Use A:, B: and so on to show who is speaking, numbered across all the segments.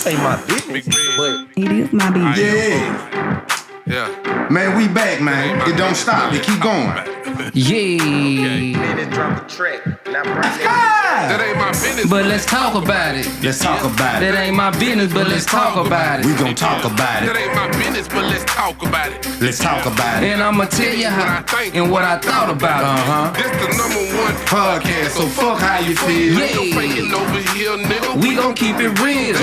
A: ain't my business, but
B: it is my business.
C: Yeah.
D: Man, we back, man. It don't stop. It keep going.
B: Yeah.
A: man, drop a track.
C: That ain't my business.
B: But let's talk about it.
D: Let's talk about
B: That
D: it.
B: ain't my business, but let's talk about
D: We
B: it.
D: gon' talk about
C: That
D: it.
C: ain't my business, but let's talk about it.
D: Let's talk about it.
B: And I'ma tell you how and what I thought about it.
C: This the #1
D: Podcast, so fuck how you feel.
C: Ain't no faking over here, nigga.
B: We gon' keep it real.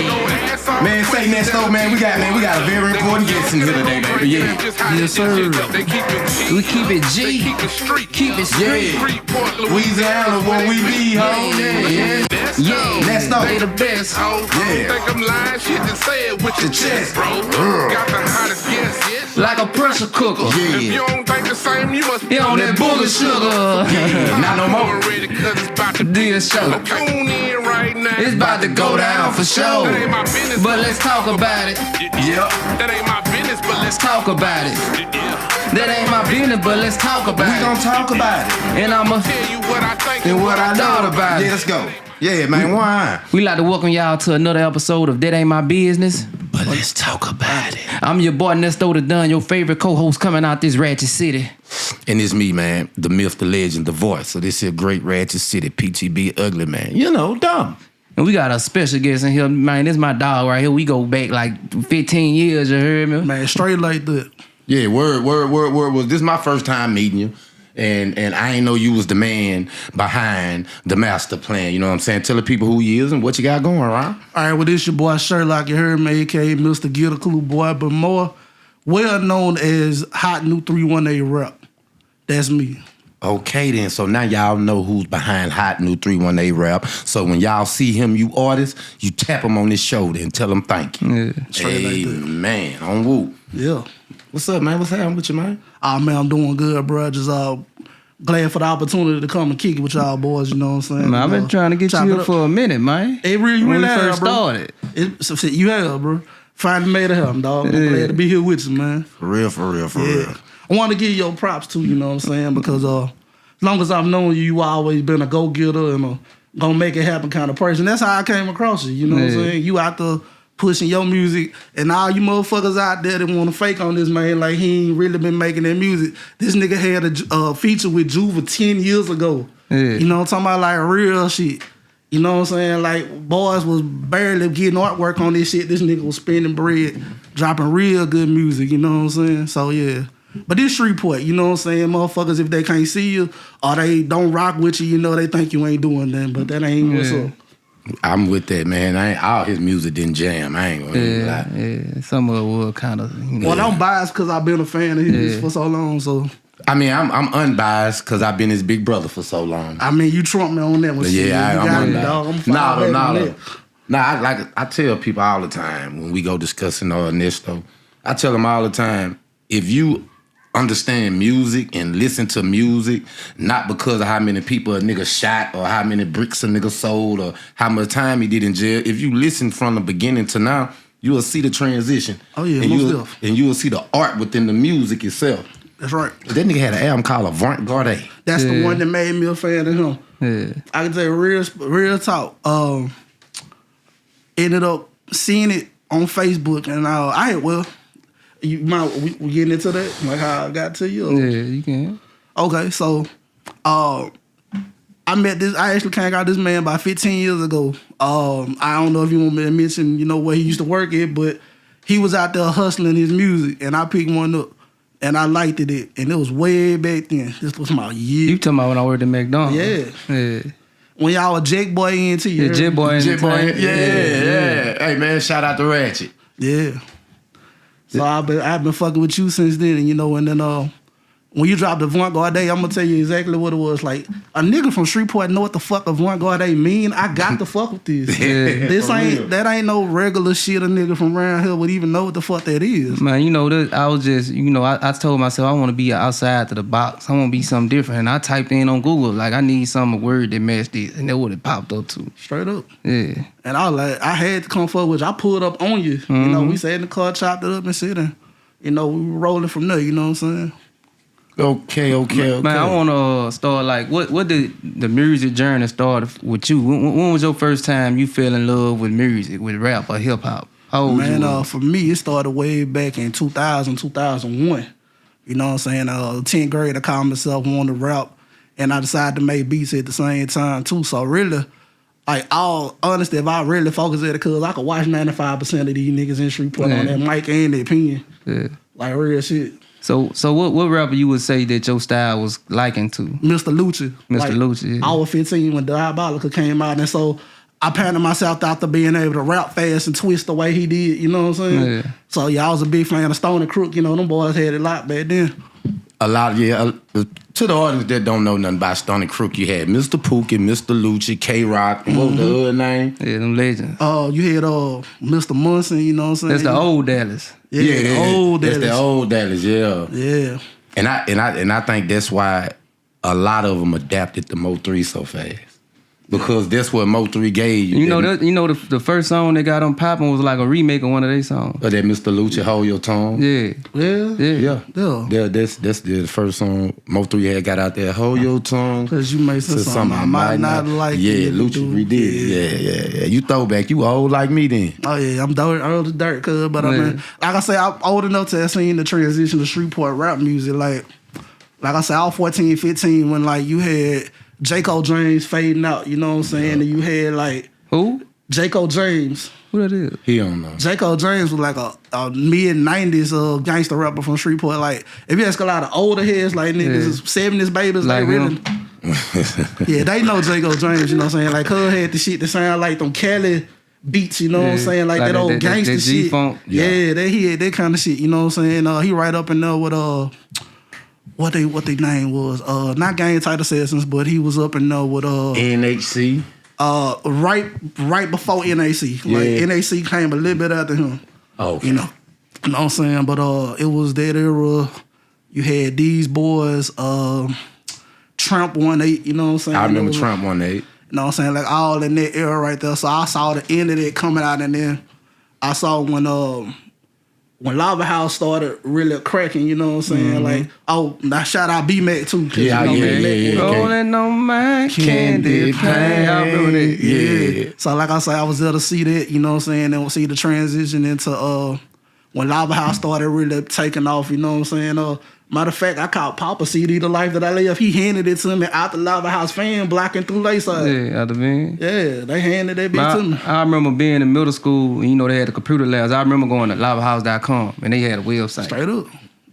D: Man, say next though, man. We got a very important guest in here today, baby. Yeah.
B: Yes, sir.
C: They keep it G.
B: We keep it G.
C: They keep it street.
B: Keep it street.
C: Freeport,
D: Louisiana, where we be, ho.
B: Yeah. Yeah.
D: Next though.
B: They the best.
C: I
D: Yeah.
C: don't think I'm lying, shit, just say it with your chest, bro. Got the hottest guest.
B: Like a pressure cooker.
C: If you
D: Yeah.
C: don't think the same, you must
B: He on that bullet sugar.
D: Yeah. Not no more.
C: Ready, cause it's about to
B: This show.
C: tune in right now.
B: It's about to go down for sure.
C: That ain't my business,
B: But let's talk about it.
D: Yep.
C: That ain't my business, but let's
B: Talk about it. That ain't my business, but let's talk about
D: We gon'
B: it.
D: talk about it.
B: And I'ma
C: tell you what I think
D: And what I
B: thought
D: know
B: about
D: Yeah,
B: it.
D: let's go. Yeah, man. Why?
B: We like to welcome y'all to another episode of That Ain't My Business.
D: But let's talk about it.
B: I'm your boy Nesto the Dunn, your favorite co-host coming out this ratchet city.
D: And it's me, man. The myth, the legend, the voice. So this is great ratchet city, PTB ugly, man. You know, dumb.
B: And we got a special guest in here, man. This is my dog right here. We go back like 15 years, you heard me?
E: Man, straight like that.
D: Yeah, word. Was this my first time meeting you? And I ain't know you was the man behind the master plan. You know what I'm saying? Tell the people who you is and what you got going, right?
E: All right, well, this your boy Shurlokke, you heard me, a.k.a. Mr. Get a Clue Boy, but more well known as HotNew318Rap. That's me.
D: Okay, then. So now y'all know who's behind HotNew318Rap. So when y'all see him, you artists, you tap him on his shoulder and tell him thank you.
B: Yeah.
E: Straight like that.
D: Man, on woo.
E: Yeah.
D: What's up, man? What's happening with you, man?
E: Oh, man, I'm doing good, bro. Just glad for the opportunity to come and kick it with y'all boys, you know what I'm saying?
B: Man, I've been trying to get
E: chop
B: you
E: it
B: here
E: up.
B: for a minute, man.
E: It really
B: when we
E: have,
B: first
E: bro.
B: started.
E: So you have, bro. Finally made it happen, dog. I'm glad to be here with you, man.
D: For real.
E: Yeah. I want to give you your props, too, you know what I'm saying? Because as long as I've known you, you always been a go-getter and gonna make it happen kind of person. That's how I came across you, you know what I'm saying? You out there pushing your music, and all you motherfuckers out there that want to fake on this man like he ain't really been making that music. This nigga had a feature with Juva 10 years ago.
B: Yeah.
E: You know what I'm talking about? Like real shit. You know what I'm saying? Like boys was barely getting artwork on this shit. This nigga was spending bread, dropping real good music. You know what I'm saying? So yeah. But this Shreveport, you know what I'm saying? Motherfuckers, if they can't see you or they don't rock with you, you know they think you ain't doing nothing. But that ain't what's up.
D: I'm with that, man. All his music didn't jam. I ain't gonna even lie.
B: Yeah. Some of it was kind of, you know.
E: Well, I'm biased because I've been a fan of his for so long. So
D: I mean, I'm unbiased because I've been his big brother for so long.
E: I mean, you trumped me on that one.
D: Yeah,
E: I'm
D: unbiased. I tell people all the time when we go discussing Nesto, I tell them all the time, if you understand music and listen to music, not because of how many people a nigga shot or how many bricks a nigga sold or how much time he did in jail, if you listen from the beginning to now, you will see the transition.
E: Oh yeah,
D: and you will see the art within the music itself.
E: That's right.
D: That nigga had an album called Avant-Garde.
E: That's the one that made me a fan of him.
B: Yeah.
E: I can tell you real talk. Ended up seeing it on Facebook, and we getting into that, like how I got to you.
B: Yeah, you can.
E: Okay, so I actually came out this man about 15 years ago. I don't know if you want me to mention, where he used to work at, but he was out there hustling his music, and I picked one up. And I liked it, and it was way back then. This was my year.
B: You talking about when I worked at McDonald's?
E: Yeah.
B: Yeah.
E: When y'all were Jack Boy into you.
B: Yeah, Jet Boy.
D: Yeah. Hey, man, shout out to Ratchet.
E: Yeah. So I've been fucking with you since then, and and then when you dropped Avant-Garde, I'm gonna tell you exactly what it was. Like a nigga from Shreveport know what the fuck Avant-Garde mean. I got to fuck with this.
B: Yeah.
E: That ain't no regular shit a nigga from around here would even know what the fuck that is.
B: Man, I was just, I told myself I want to be outside to the box. I want to be something different. And I typed in on Google, like, I need some word that matched this. And that would have popped up too.
E: Straight up.
B: Yeah.
E: And I had to come forward with you. I pulled up on you.
B: Mm-hmm.
E: We sat in the car, chopped it up and shit. And, we were rolling from there, you know what I'm saying?
D: Okay.
B: Man, I want to start like what did the music journey start with you? When was your first time you fell in love with music, with rap or hip hop? How old you?
E: For me, it started way back in 2000, 2001. You know what I'm saying? 10th grade, I called myself wanting to rap, and I decided to make beats at the same time too. So really, like all honesty, if I really focus at it, cause I could watch 95% of these niggas in Shreveport on that mic and their opinion.
B: Yeah.
E: Like real shit.
B: So what rapper you would say that your style was likened to?
E: Mr. Lucci.
B: Mr. Lucci, yeah.
E: I was 15 when Diabolical came out, and so I patterned myself after being able to rap fast and twist the way he did, you know what I'm saying?
B: Yeah.
E: So I was a big fan of Stone and Crook, you know, them boys had it a lot back then.
D: A lot, yeah. To the audience that don't know nothing about Stone and Crook, you had Mr. Pookie, Mr. Lucci, K-Rock, and what was the other name?
B: Yeah, them legends.
E: You had Mr. Munson, you know what I'm saying?
B: That's the old Dallas.
E: Yeah, the old Dallas.
D: That's the old Dallas, yeah.
E: Yeah.
D: And I think that's why a lot of them adapted to Mo 3 so fast. Because that's what Mo 3 gave you.
B: You know the first song they got on poppin' was like a remake of one of their songs.
D: Or that Mr. Lucci, Hold Your Tongue.
B: Yeah.
D: Yeah. That's the first song Mo 3 had got out there. Hold Your Tongue.
E: Because you may say something I might not like.
D: Yeah, Lucci redid. Yeah. You throwback. You old like me then.
E: Oh yeah, I'm old as dirt, cuz. But I mean, like I say, I'm old enough to have seen the transition to Shreveport rap music. Like I said, I was 14, 15 when like you had Jaco James fading out, you know what I'm saying? And you had like...
B: Who?
E: Jaco James.
B: Who that is?
D: He don't know.
E: Jaco James was like a mid-90s gangster rapper from Shreveport. Like, if you ask a lot of older heads, like niggas, 70s babies, like really... yeah, they know Jaco James, you know what I'm saying? Like, her had the shit that sound like them Cali beats, you know what I'm saying? Like that old gangster shit.
B: G-funk.
E: Yeah, he had that kind of shit, you know what I'm saying? He right up in there with... What they name was not Gang Tight Assassins, but he was up in there with
D: NHC.
E: Right before NAC. Like NAC came a little bit after him.
D: Oh, okay.
E: You know what I'm saying? But it was that era. You had these boys, Trump 18, you know what I'm saying?
D: I remember Trump 18.
E: You know what I'm saying? Like all in that era right there. So I saw the end of that coming out, and then I saw when Lava House started really cracking, you know what I'm saying? Like, now shout out B-Mac too.
D: Yeah.
B: Rolling on my candy pain. I remember that.
E: Yeah. So like I said, I was there to see that, you know what I'm saying? And see the transition into when Lava House started really taking off, you know what I'm saying? Matter of fact, I called Papa CD The Life That I Live. He handed it to me out the Lava House fan blocking through Layside.
B: Yeah, out the van.
E: Yeah, they handed that bitch to me.
B: I remember being in middle school, and they had the computer labs. I remember going to lavahouse.com, and they had a website.
E: Straight up.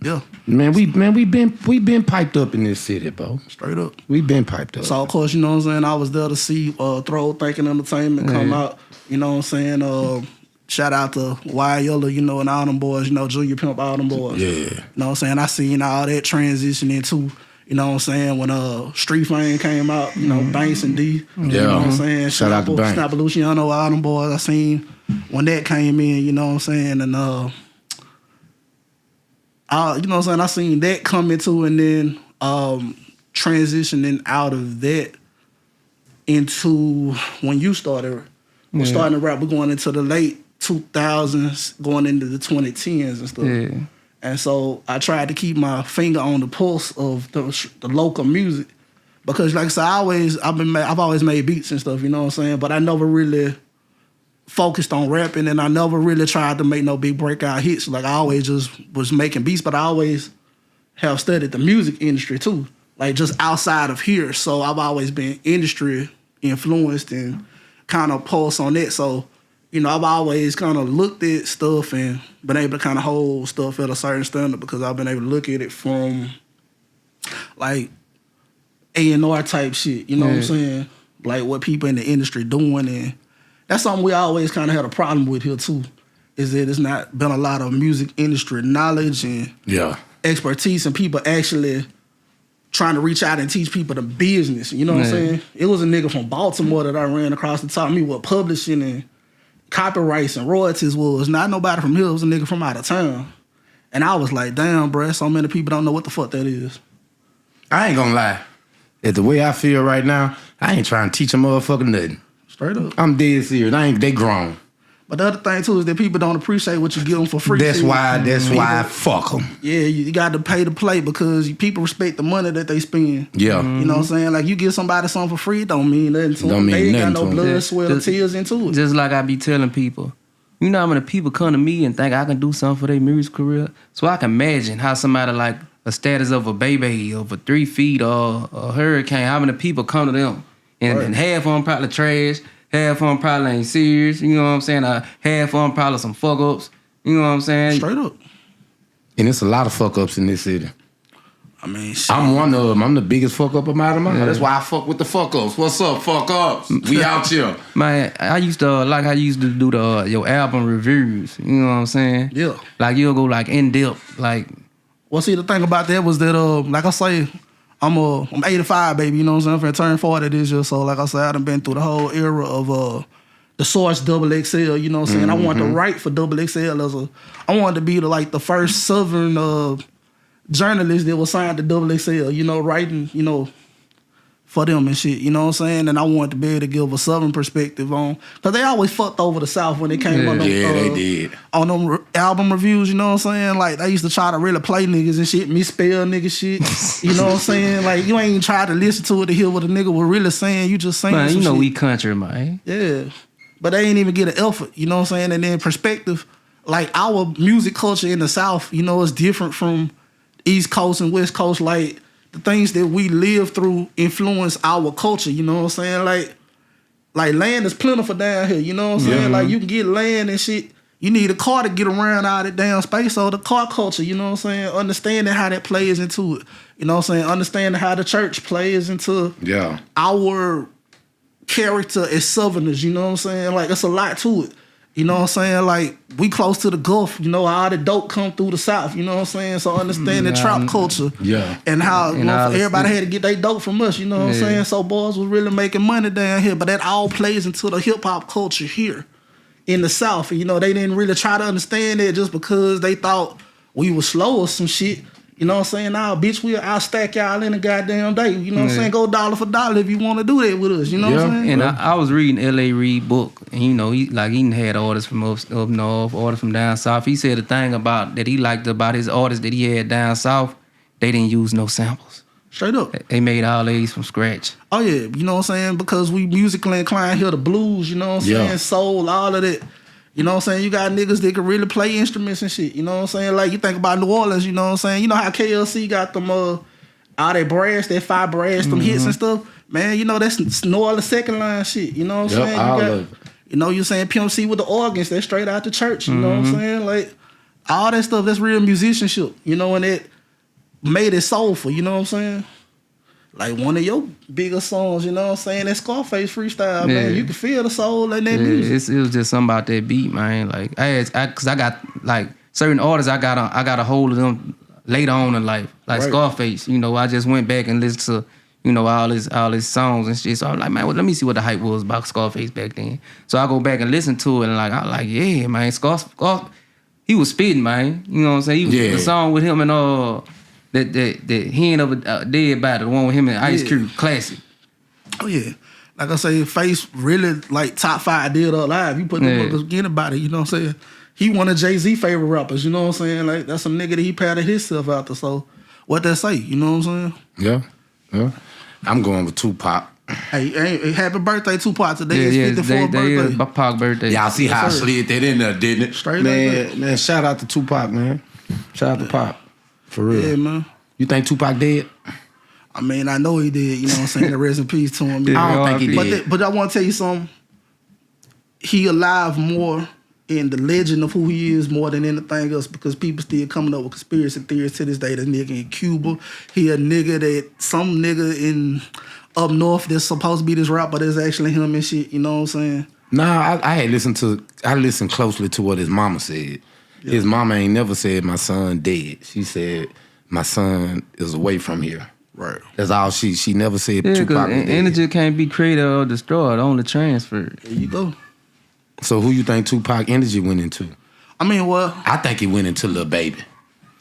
E: Yeah.
D: Man, we been piped up in this city, bro.
E: Straight up.
D: We been piped up.
E: So of course, you know what I'm saying, I was there to see Throw Thinking Entertainment come out. You know what I'm saying? Shout out to Wild Yellow, and all them boys, Junior Pimp, all them boys.
D: Yeah.
E: You know what I'm saying? I seen all that transition into, you know what I'm saying, when Street Fame came out, Banks and D.
D: Yeah.
E: You know what I'm saying?
D: Shout out to Banks.
E: Snapper Luciano, all them boys. I seen when that came in, you know what I'm saying? And, you know what I'm saying? I seen that come into, and then transitioning out of that into when you started. We're starting to rap. We're going into the late 2000s, going into the 2010s and stuff.
B: Yeah.
E: And so I tried to keep my finger on the pulse of the local music, because, like I said, I've always made beats and stuff. You know what I'm saying? But I never really focused on rapping, and I never really tried to make no big breakout hits. Like I always just was making beats, but I always have studied the music industry too, like just outside of here. So I've always been industry influenced and kind of pulse on that. So, I've always kind of looked at stuff and been able to kind of hold stuff at a certain standard, because I've been able to look at it from like A&R type shit, you know what I'm saying? Like what people in the industry doing, and that's something we always kind of had a problem with here too, is that it's not been a lot of music industry knowledge and expertise, and people actually trying to reach out and teach people the business, you know what I'm saying? It was a nigga from Baltimore that I ran across to taught me what publishing and copyrights and royalties was. Not nobody from here, it was a nigga from out of town. And I was like, damn, bruh, so many people don't know what the fuck that is.
D: I ain't gonna lie. At the way I feel right now, I ain't trying to teach a motherfucker nothing.
E: Straight up.
D: I'm dead serious. They grown.
E: But the other thing too is that people don't appreciate what you give them for free.
D: That's why fuck them.
E: Yeah, you got to pay to play because people respect the money that they spend.
D: Yeah.
E: You know what I'm saying? Like you give somebody something for free, don't mean nothing to them. They ain't got no blood, sweat, or tears into it.
B: Just like I be telling people, you know how many people come to me and think I can do something for their music career? So I can imagine how somebody like a status of a baby, of a 3 feet, or a hurricane, how many people come to them. And half of them probably trash, half of them probably ain't serious, you know what I'm saying? Half of them probably some fuck-ups, you know what I'm saying?
E: Straight up.
D: And it's a lot of fuck-ups in this city.
E: I mean, shit.
D: I'm one of them. I'm the biggest fuck-up of my mind. That's why I fuck with the fuck-ups. What's up, fuck-ups? We out here.
B: Man, I used to, like I used to do your album reviews, you know what I'm saying?
E: Yeah.
B: Like you'll go like in-depth, like...
E: Well, see, the thing about that was that, like I say, I'm 85, baby, you know what I'm saying? I'm finna turn 40 this year, so like I said, I done been through the whole era of the Source XXL, you know what I'm saying? I wanted to write for XXL I wanted to be the first Southern journalist that was signed to XXL, you know, writing, you know, for them and shit, you know what I'm saying? And I wanted to be able to give a Southern perspective on, because they always fucked over the South when they came on them,
D: they did.
E: On them album reviews, you know what I'm saying? Like, they used to try to really play niggas and shit, misspell nigga shit, you know what I'm saying? Like, you ain't even try to listen to it to hear what the nigga was really saying, you just saying
B: Man,
E: some
B: you know
E: shit.
B: we country, man.
E: Yeah. But they ain't even get an effort, you know what I'm saying? And then perspective, like, our music culture in the South, you know, is different from East Coast and West Coast, like, the things that we live through influence our culture, you know what I'm saying? Like land is plentiful down here, you know what I'm saying? Like you can get land and shit. You need a car to get around out of damn space. So the car culture, you know what I'm saying? Understanding how that plays into it. You know what I'm saying? Understanding how the church plays into our character as Southerners, you know what I'm saying? Like it's a lot to it. You know what I'm saying? Like, we close to the Gulf. You know, all the dope come through the South. You know what I'm saying? So understand the trap culture.
D: Yeah.
E: And how everybody had to get their dope from us. You know what I'm saying? So boys was really making money down here. But that all plays into the hip-hop culture here in the South. And, you know, they didn't really try to understand it just because they thought we was slow or some shit. You know what I'm saying? Nah, bitch, we'll outstack y'all in a goddamn day. You know what I'm saying? Go dollar for dollar if you want to do that with us. You know what I'm saying?
B: And I was reading L.A. Reid book, and you know, he had orders from up north, orders from down south. He said the thing that he liked about his artists that he had down south, they didn't use no samples.
E: Straight up.
B: They made all these from scratch.
E: Oh yeah, you know what I'm saying? Because we musically inclined here, the blues, you know what I'm saying? Soul, all of that. You know what I'm saying? You got niggas that can really play instruments and shit. You know what I'm saying? Like, you think about New Orleans, you know what I'm saying? You know how KLC got them, all that brass, that 5 brass, them hits and stuff? Man, you know, that's New Orleans second line shit. You know what I'm saying? You know, you're saying Pimp C with the organs, that's straight out the church. You know what I'm saying? Like, all that stuff, that's real musicianship. You know, and it made it soulful. You know what I'm saying? Like one of your bigger songs, you know what I'm saying? That Scarface freestyle, man. You can feel the soul in that music.
B: It was just something about that beat, man. Like, cause I got like certain artists, I got a hold of them later on in life. Like Scarface, you know, I just went back and listened to, you know, all his songs and shit. So I'm like, man, well, let me see what the hype was about Scarface back then. So I go back and listen to it and like, I like, yeah, man, Scarface, he was spitting, man. You know what I'm saying? The song with him and that he ain't ever dead by the one with him and Ice Cube, classic.
E: Oh yeah, like I say, Face really like top 5 dead or alive. You put the book again about it, you know what I'm saying? He one of Jay-Z favorite rappers, you know what I'm saying? Like that's a nigga that he patted himself after. So what that say, you know what I'm saying?
D: Yeah. I'm going with Tupac.
E: Hey, happy birthday, Tupac. Today is 54th birthday.
B: Pac birthday.
D: Y'all see how I slid that in there, didn't it?
E: Straight
D: man, shout out to Tupac, man. Shout out to Pac. For real.
E: Yeah, man.
D: You think Tupac dead?
E: I mean, I know he did, you know what I'm saying? Rest in peace to him.
D: I don't think he did.
E: But I want to tell you something. He alive more in the legend of who he is more than anything else because people still coming up with conspiracy theories to this day. The nigga in Cuba, he a nigga that some nigga in up north that's supposed to be this rapper that's actually him and shit, you know what I'm saying?
D: Nah, I listened closely to what his mama said. Yeah. His mama ain't never said my son dead. She said my son is away from here.
E: Right.
D: That's all she never said.
B: Yeah,
D: Tupac was dead.
B: Energy can't be created or destroyed, only transferred.
E: There you go.
D: So who you think Tupac energy went into?
E: I mean, well,
D: I think he went into Lil Baby.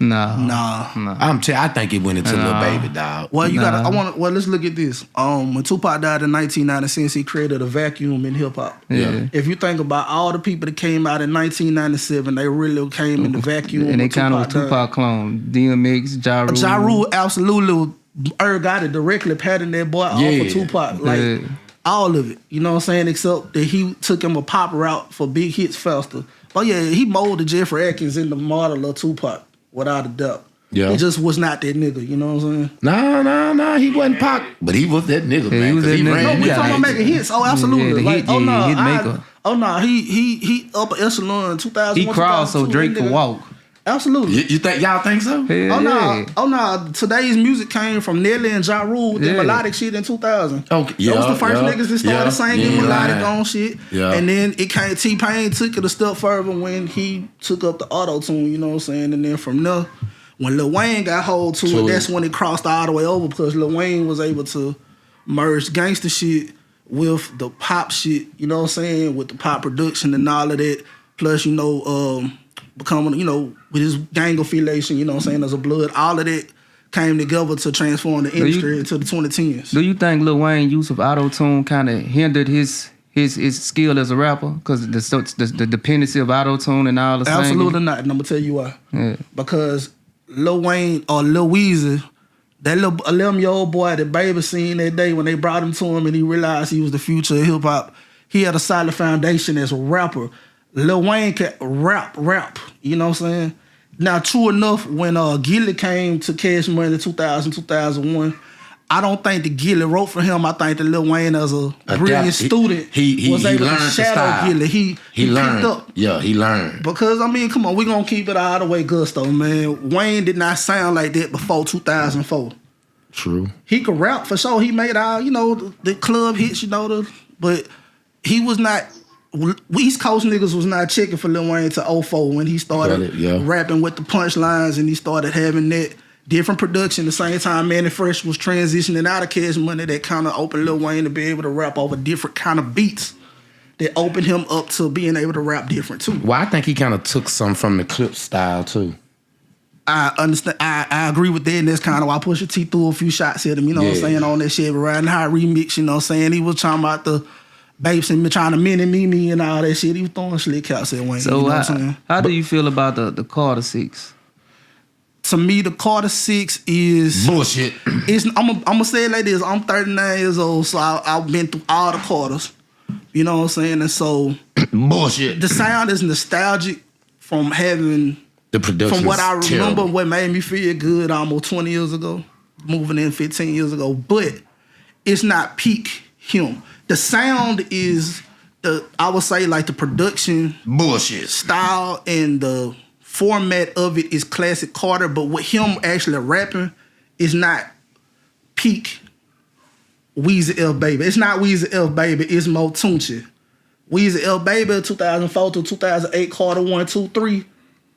B: Nah.
D: I think it went into Lil Baby, dog.
E: Well, let's look at this. When Tupac died in 1996, he created a vacuum in hip hop.
B: Yeah.
E: If you think about all the people that came out in 1997, they really came in the vacuum.
B: And they kind of Tupac clone. DMX, Ja Rule.
E: Ja Rule, absolutely. Got it directly patting that boy off of Tupac. Like, all of it. You know what I'm saying? Except that he took him a pop route for big hits faster. But yeah, he molded Jeffrey Atkins in the model of Tupac, without a doubt.
D: Yeah.
E: He just was not that nigga, you know what I'm saying?
D: Nah, he wasn't Pac, but he was that nigga, man.
B: He was that nigga.
E: No, we talking about making hits. Oh, absolutely.
B: Yeah, hit maker.
E: He upper echelon 2001.
B: He crossed so Drake could walk.
E: Absolutely.
D: You think y'all think so?
E: Oh no! Today's music came from Nelly and Ja Rule with the melodic shit in 2000.
D: Okay,
E: those the first niggas that started singing melodic on shit.
D: Yeah.
E: And then it came. T-Pain took it a step further when he took up the auto tune. You know what I'm saying? And then from there, when Lil Wayne got hold to it, that's when it crossed all the way over because Lil Wayne was able to merge gangster shit with the pop shit. You know what I'm saying? With the pop production and all of that. Plus, becoming, with his gang affiliation, you know what I'm saying, as a blood, all of that came together to transform the industry into the 2010s. Do
B: you think Lil Wayne's use of auto-tune kind of hindered his skill as a rapper? Because the dependency of auto-tune and all the singing?
E: Absolutely not, and I'm going to tell you why. Yeah. Because Lil Wayne or Lil Weezy, that little 11-year-old boy that Baby seen that day when they brought him to him and he realized he was the future of hip-hop, he had a solid foundation as a rapper. Lil Wayne could rap, you know what I'm saying? Now, true enough, when Gilly came to Cash Money in 2000, 2001, I don't think that Gilly wrote for him. I think that Lil Wayne, as a brilliant student, was able to shadow Gilly. He
D: learned.
E: Picked up.
D: Yeah, he learned.
E: Because, come on, we're going to keep it all the way gusto, man. Wayne did not sound like that before 2004.
D: True.
E: He could rap for sure. He made all, the club hits, but he was not... East Coast niggas was not checking for Lil Wayne to 04 when he started rapping with the punchlines and he started having that different production. The same time Manny Fresh was transitioning out of Cash Money, that kind of opened Lil Wayne to be able to rap over different kind of beats that opened him up to being able to rap different too.
D: Well, I think he kind of took some from the Clip style too.
E: I understand. I agree with that, and that's kind of why Pusha T threw a few shots at him, you know what I'm saying, on that shit. But Riding High remix, you know what I'm saying? He was talking about the Babes and trying to mini and all that shit. He was throwing slick outs at Wayne.
B: So
E: you know what I'm saying?
B: How do you feel about the Carter 6?
E: To me, the Carter 6 is
D: bullshit.
E: I'm gonna say it like this. I'm 39 years old, so I've been through all the Carters. You know what I'm saying? And so
D: bullshit.
E: The sound is nostalgic from having
D: the production.
E: From what I remember,
D: terrible.
E: What made me feel good almost 20 years ago, moving in 15 years ago. But it's not peak him. The sound is I would say like the production
D: bullshit
E: style and the format of it is classic Carter, but with him actually rapping is not peak Weezy F Baby. It's not Weezy F Baby, it's more Tunchi. Weezy F Baby 2004 to 2008, Carter 1, 2, 3.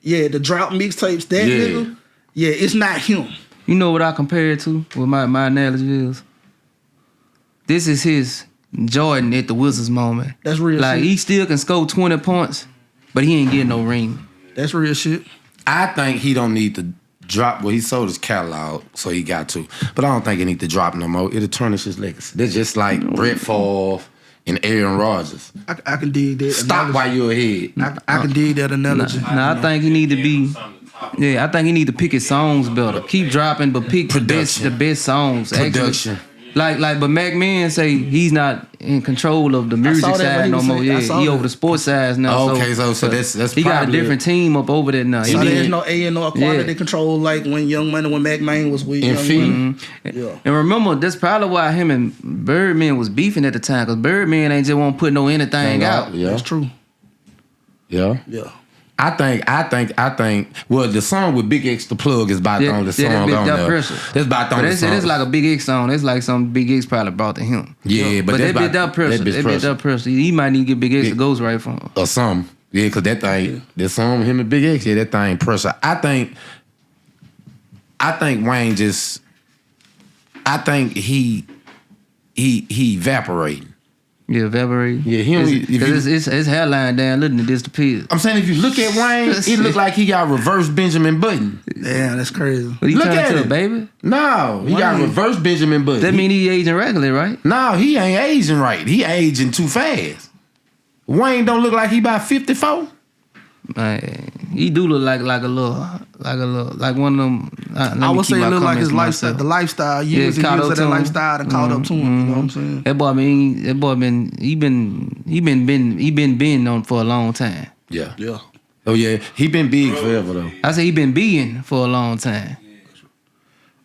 E: Yeah, the drought mixtapes, that nigga. Yeah, it's not him.
B: You know what I compare it to? What my analogy is? This is his Jordan at the Wizards moment.
E: That's real
B: like,
E: shit.
B: He still can score 20 points, but he ain't getting no ring.
E: That's real shit.
D: I think he don't need to drop. Well, he sold his catalog, so he got to. But I don't think he need to drop no more. It'll tarnish his legacy. They're just like Brett Favre and Aaron Rodgers.
E: I can dig that.
D: Stop while you're ahead.
E: I can dig that analogy.
B: I think he need to be... Yeah, I think he need to pick his songs better. Keep dropping, but pick the best songs.
D: Production.
B: Actually. But Mac Man say he's not in control of the music side no more. Yeah, he over the sports side now.
D: Okay, so that's
B: he got a different team up over there now.
E: So there's no A&R quality control like when Young Money, when Mac Man was with Young Money.
B: Yeah. And remember, that's probably why him and Birdman was beefing at the time, because Birdman ain't just want to put anything out.
D: Yeah.
E: That's true.
D: Yeah.
E: Yeah.
D: I think. Well, the song with Big X, The Plug, is about the only song on there.
B: Pressure.
D: That's about the only song.
B: It's like a Big X song. It's like something Big X probably brought to him.
D: Yeah, but
B: that bit that pressure. He might need to get Big X to ghostwrite for him.
D: Or something. Yeah, because that thing, that song with him and Big X, that thing pressure. I think Wayne just, he evaporating.
B: Yeah, evaporate.
D: Yeah, he don't.
B: It's hairline down, looking at disappear.
D: I'm saying if you look at Wayne, he look like he got reverse Benjamin Button.
E: Damn, that's crazy.
B: What you
D: Look
B: trying
D: at
B: to
D: it,
B: baby?
D: No, he got reverse Benjamin Button.
B: That mean he aging regularly, right?
D: No, he ain't aging right. He aging too fast. Wayne don't look like he about 54.
B: Man, he do look like one of them.
E: I would say it look like his lifestyle, the lifestyle, years and years of that lifestyle that caught up to him. You know what I'm saying?
B: That boy been on for a long time.
D: Yeah. Oh yeah, he been big forever though.
B: I say he been being for a long time.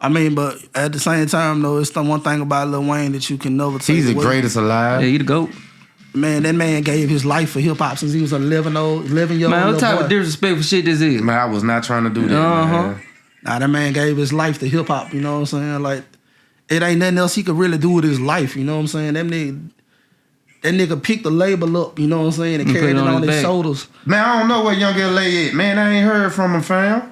E: I mean, but at the same time though, it's the one thing about Lil Wayne that you can never take
D: He's the
E: away.
D: greatest alive.
B: Yeah, he the GOAT.
E: Man, that man gave his life for hip hop since he was 11 year old.
B: Man, what type of disrespectful shit this is?
D: Man, I was not trying to do that. Man.
E: Nah, that man gave his life to hip hop. You know what I'm saying? Like, it ain't nothing else he could really do with his life. You know what I'm saying? That nigga picked the label up. You know what I'm saying? And carried it on his shoulders.
D: Man, I don't know where Young L.A. at. Man, I ain't heard from him, fam.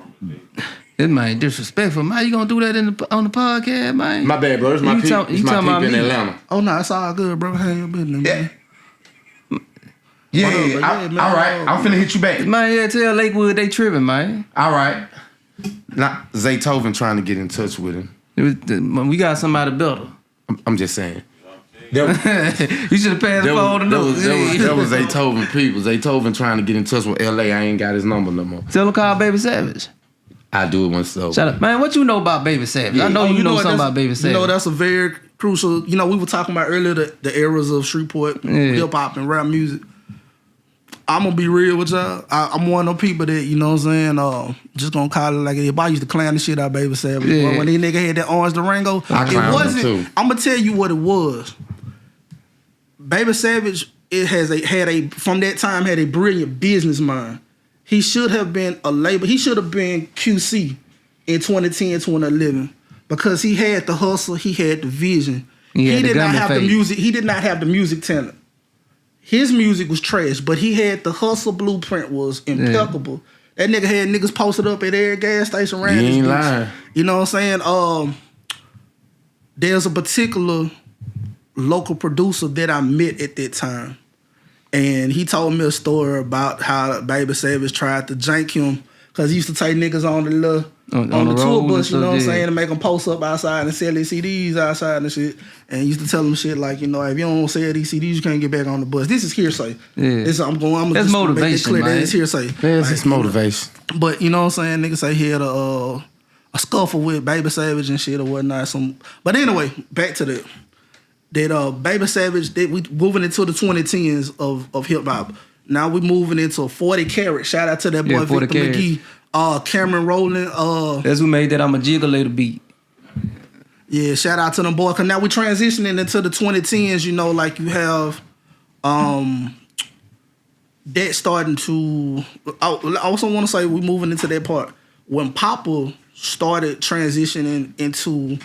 B: This man disrespectful. Man, you gonna do that on the podcast, man?
D: My bad, bro. It's my peep in Atlanta.
E: Oh no, it's all good, bro. Hey, your business, man.
D: Yeah, man, all right. I'm finna hit you back.
B: Man, yeah, tell Lakewood they tripping, man.
D: All right. Now, Zaytoven trying to get in touch with him.
B: We got somebody better.
D: I'm just saying.
B: You should have passed the phone to know.
D: That was Zaytoven people. Zaytoven trying to get in touch with L.A. I ain't got his number no more.
B: Tell him call Baby Savage.
D: I do it once so.
B: Shut up. Man, what you know about Baby Savage? Yeah. I know you know something about Baby Savage.
E: You know, that's a very crucial, we were talking about earlier the eras of Shreveport, hip-hop and rap music. I'm gonna be real with y'all. I'm one of them people that, you know what I'm saying, just gonna call it like it. I used to clown the shit out of Baby Savage. Yeah. When these nigga had that orange Durango, it wasn't. I'm gonna tell you what it was. Baby Savage, from that time had a brilliant business mind. He should have been a label. He should have been QC in 2010, 2011 because he had the hustle. He had the vision. He did not have the music. He did not have the music talent. His music was trash, but he had the hustle blueprint was impeccable. Yeah. That nigga had niggas posted up at every gas station around.
D: He ain't lying.
E: You know what I'm saying? There's a particular local producer that I met at that time. And he told me a story about how Baby Savage tried to jank him because he used to take niggas on the tour bus, you know what I'm saying, and make them post up outside and sell their CDs outside and shit. And he used to tell them shit like, if you don't sell these CDs, you can't get back on the bus. This is hearsay. Yeah.
B: That's
E: motivation,
B: make it clear.
E: That is hearsay.
D: That's just motivation.
E: But you know what I'm saying? Niggas say he had a scuffle with Baby Savage and shit or whatnot. But anyway, back to that. That Baby Savage, we moving into the 2010s of hip hop. Now we moving into 40 Carat. Shout out to that boy Victor McGee, Cameron Rowland.
B: That's who made that I'm a Jiggle Later beat.
E: Yeah, shout out to them boys. Cause now we transitioning into the 2010s. You know, like you have that starting to. I also want to say we moving into that part when Papa started transitioning into.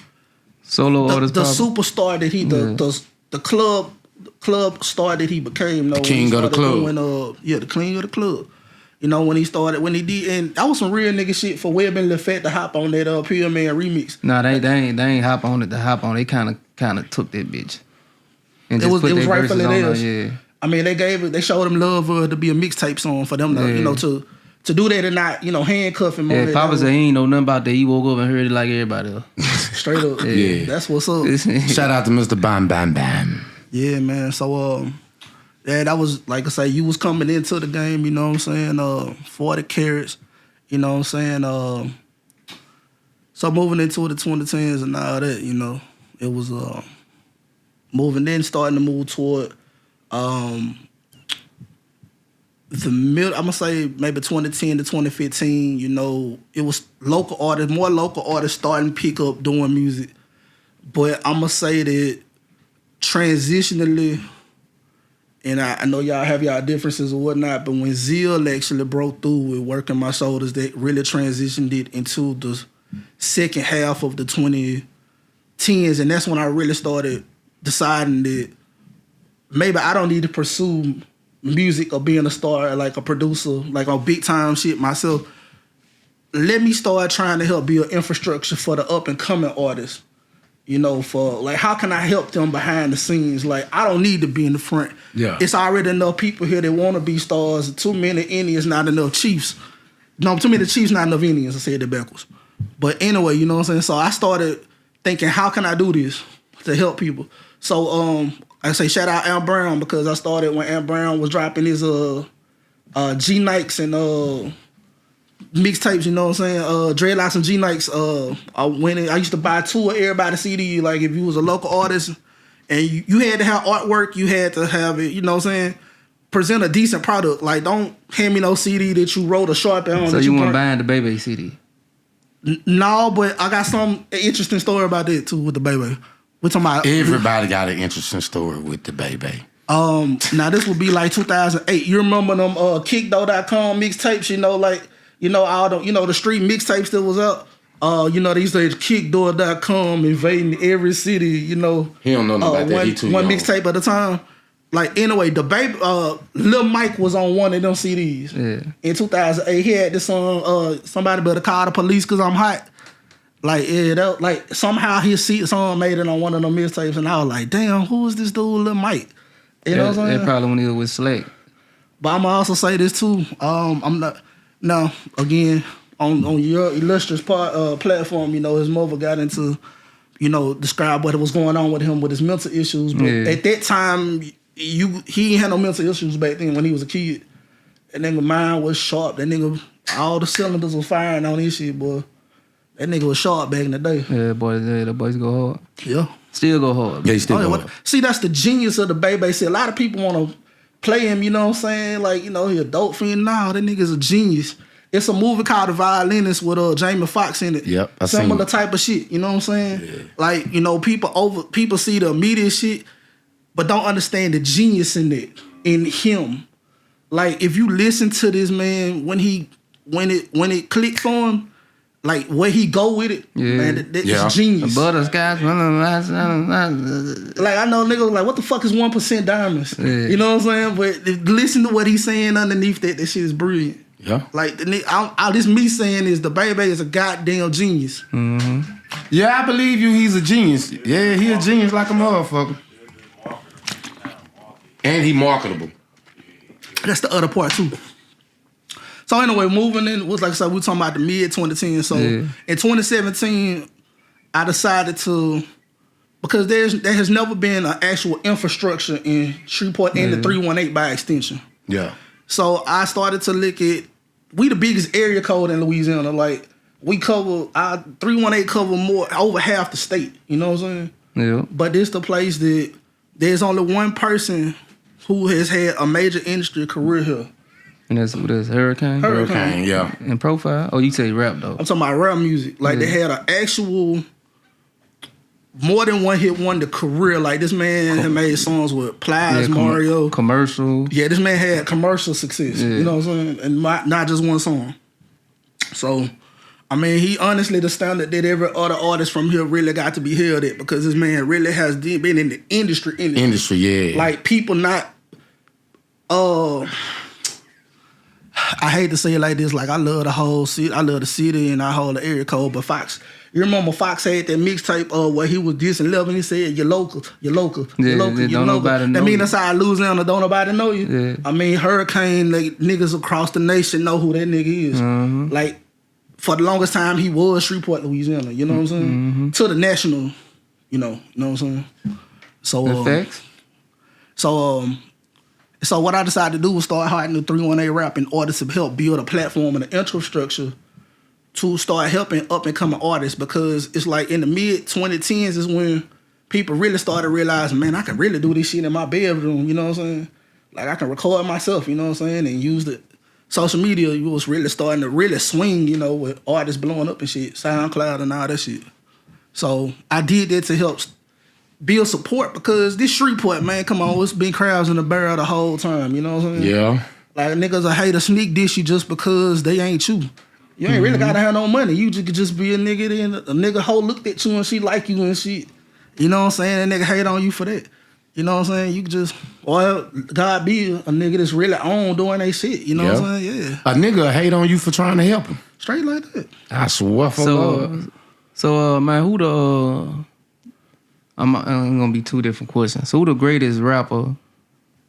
B: Solo artist,
E: the superstar that he, the club star that he became.
D: The king of the club.
E: The king of the club. You know, when he did, and that was some real nigga shit for Webb and LaFette to hop on that Pure Man remix.
B: Nah, they ain't hop on it to hop on. They kind of took that bitch. And
E: it was rightfully theirs.
B: Yeah.
E: I mean, they showed him love to be a mixtape song for them to, to do that and not, handcuff him.
B: Yeah, Papa said he ain't know nothing about that. He woke up and heard it like everybody else.
E: Straight up. Yeah. That's what's up.
D: Shout out to Mr. Bam Bam Bam.
E: Yeah, man. So, that was, like I say, you was coming into the game, you know what I'm saying? 40 carats, you know what I'm saying? So moving into the 2010s and all that, it was starting to move toward I'm gonna say maybe 2010 to 2015, it was more local artists starting to pick up doing music. But I'm gonna say that transitionally, and I know y'all have y'all differences or whatnot, but when Zeal actually broke through with Working My Shoulders, that really transitioned it into the second half of the 2010s, and that's when I really started deciding that maybe I don't need to pursue music or being a star, like a producer, like on big time shit myself. Let me start trying to help build infrastructure for the up and coming artists. you know, for like how can I help them behind the scenes? Like I don't need to be in the front.
D: Yeah.
E: It's already enough people here that want to be stars. Too many Indians, not enough chiefs. No, too many chiefs, not enough Indians. I said that backwards. But anyway, you know what I'm saying? So I started thinking, how can I do this to help people? So I say shout out Am Brown because I started when Am Brown was dropping his G Nikes and mixtapes, you know what I'm saying? Dreadlocks and G Nikes. I used to buy 2 of everybody's CD. Like if you was a local artist and you had to have artwork, you had to have it, you know what I'm saying? Present a decent product. Like don't hand me no CD that you wrote a Sharpie on.
B: So you weren't buying the Baby CD?
E: No, but I got some interesting story about that too with the Baby. We're talking about
D: Everybody got an interesting story with the Baby.
E: Now this would be like 2008. You remember them kickdo.com mixtapes, you know, like, you know, all the, you know, the street mixtapes that was up. You know, they used to kickdoor.com invading every city, you know.
D: He don't know nothing about that. He too
E: one
D: young.
E: mixtape at a time. Like anyway, the Baby Lil Mike was on one of them CDs.
B: Yeah.
E: In 2008, he had this song, Somebody Better Call the Police Cause I'm Hot. Like, yeah, that, like somehow his song made it on one of them mixtapes, and I was like, damn, who is this dude, Lil Mike? You know what I'm saying?
B: That probably when he was with Slick.
E: But I'm gonna also say this too. I'm not now again on your illustrious platform. You know, his mother got into, you know, describe what was going on with him with his mental issues. But at that time, he ain't had no mental issues back then when he was a kid. That nigga mind was sharp. That nigga, all the cylinders was firing on his shit, boy. That nigga was sharp back in the day.
B: Yeah, boys, the boys go hard.
E: Yeah.
B: Still go hard.
D: Yeah, he still go hard.
E: See, that's the genius of the Baby. See, a lot of people want to play him, you know what I'm saying? Like, you know, he a dope fiend. Nah, that nigga's a genius. It's a movie called The Violinist with Jamie Foxx in it.
D: Yep, I
E: Similar
D: seen it.
E: type of shit, you know what I'm saying?
D: Yeah.
E: Like, you know, people see the immediate shit, but don't understand the genius in it, in him. Like, if you listen to this man, when it clicks for him, like where he go with it, man, that's genius.
B: Butterscotch.
E: Like I know niggas like, what the fuck is 1% diamonds?
B: Yeah.
E: You know what I'm saying? But listen to what he's saying underneath that. That shit is brilliant.
D: Yeah.
E: Like this me saying is the Baby is a goddamn genius.
B: Mm-hmm.
D: Yeah, I believe you. He's a genius. Yeah, he a genius like a motherfucker. And he marketable.
E: That's the other part too. So anyway, moving in was like I said, we talking about the mid 2010. So in 2017, I decided to, because there has never been an actual infrastructure in Shreveport and the 318 by extension.
D: Yeah.
E: So I started to look at, we the biggest area code in Louisiana. Like we cover, our 318 cover over half the state. You know what I'm saying?
B: Yeah.
E: But this the place that there's only one person who has had a major industry career here.
B: And that's Hurricane?
D: Hurricane, yeah.
B: And Profile? Oh, you say rap, though.
E: I'm talking about rap music. Like, they had an actual, more than one hit wonder career. Like, this man had made songs with Plies, Mario.
B: Commercial.
E: Yeah, this man had commercial success. You know what I'm saying? And not just one song. So, I mean, he honestly the standard that every other artist from here really got to be held at, because this man really has been in the industry.
D: Industry, yeah.
E: Like, people not... I hate to say it like this, like I love the whole city, I love the city and I hold the area code, but Fox, you remember Fox had that mixtape where he was dissing Lil Wayne, he said, you're local, you're local, you're local, you're local. That mean that's how Louisiana don't nobody know you.
B: Yeah.
E: I mean, Hurricane, like, niggas across the nation know who that nigga is.
B: Mm-hmm.
E: Like, for the longest time, he was Shreveport, Louisiana, you know what I'm saying? Mm-hmm. To the national, you know what I'm saying? So,
B: Effects?
E: So what I decided to do was start HotNew318Rap in order to help build a platform and an infrastructure to start helping up and coming artists, because it's like in the mid 2010s is when people really started realizing, man, I can really do this shit in my bedroom, you know what I'm saying? Like I can record myself, you know what I'm saying, and use the social media. It was really starting to really swing, you know, with artists blowing up and shit, SoundCloud and all that shit. So I did that to help build support, because this Shreveport, man, come on, it's been crabs in the barrel the whole time, you know what I'm saying?
D: Yeah.
E: Like niggas will hate a sneak dish you just because they ain't you. You ain't really gotta have no money. You could just be a nigga that a nigga hoe looked at you and she like you and shit. You know what I'm saying? That nigga hate on you for that. You know what I'm saying? You could just, or God be a nigga that's really on doing they shit. You know what I'm saying? Yeah.
D: A nigga hate on you for trying to help him.
E: Straight like that.
D: I swear for Lord.
B: So, man, who the I'm gonna be two different questions. So who the greatest rapper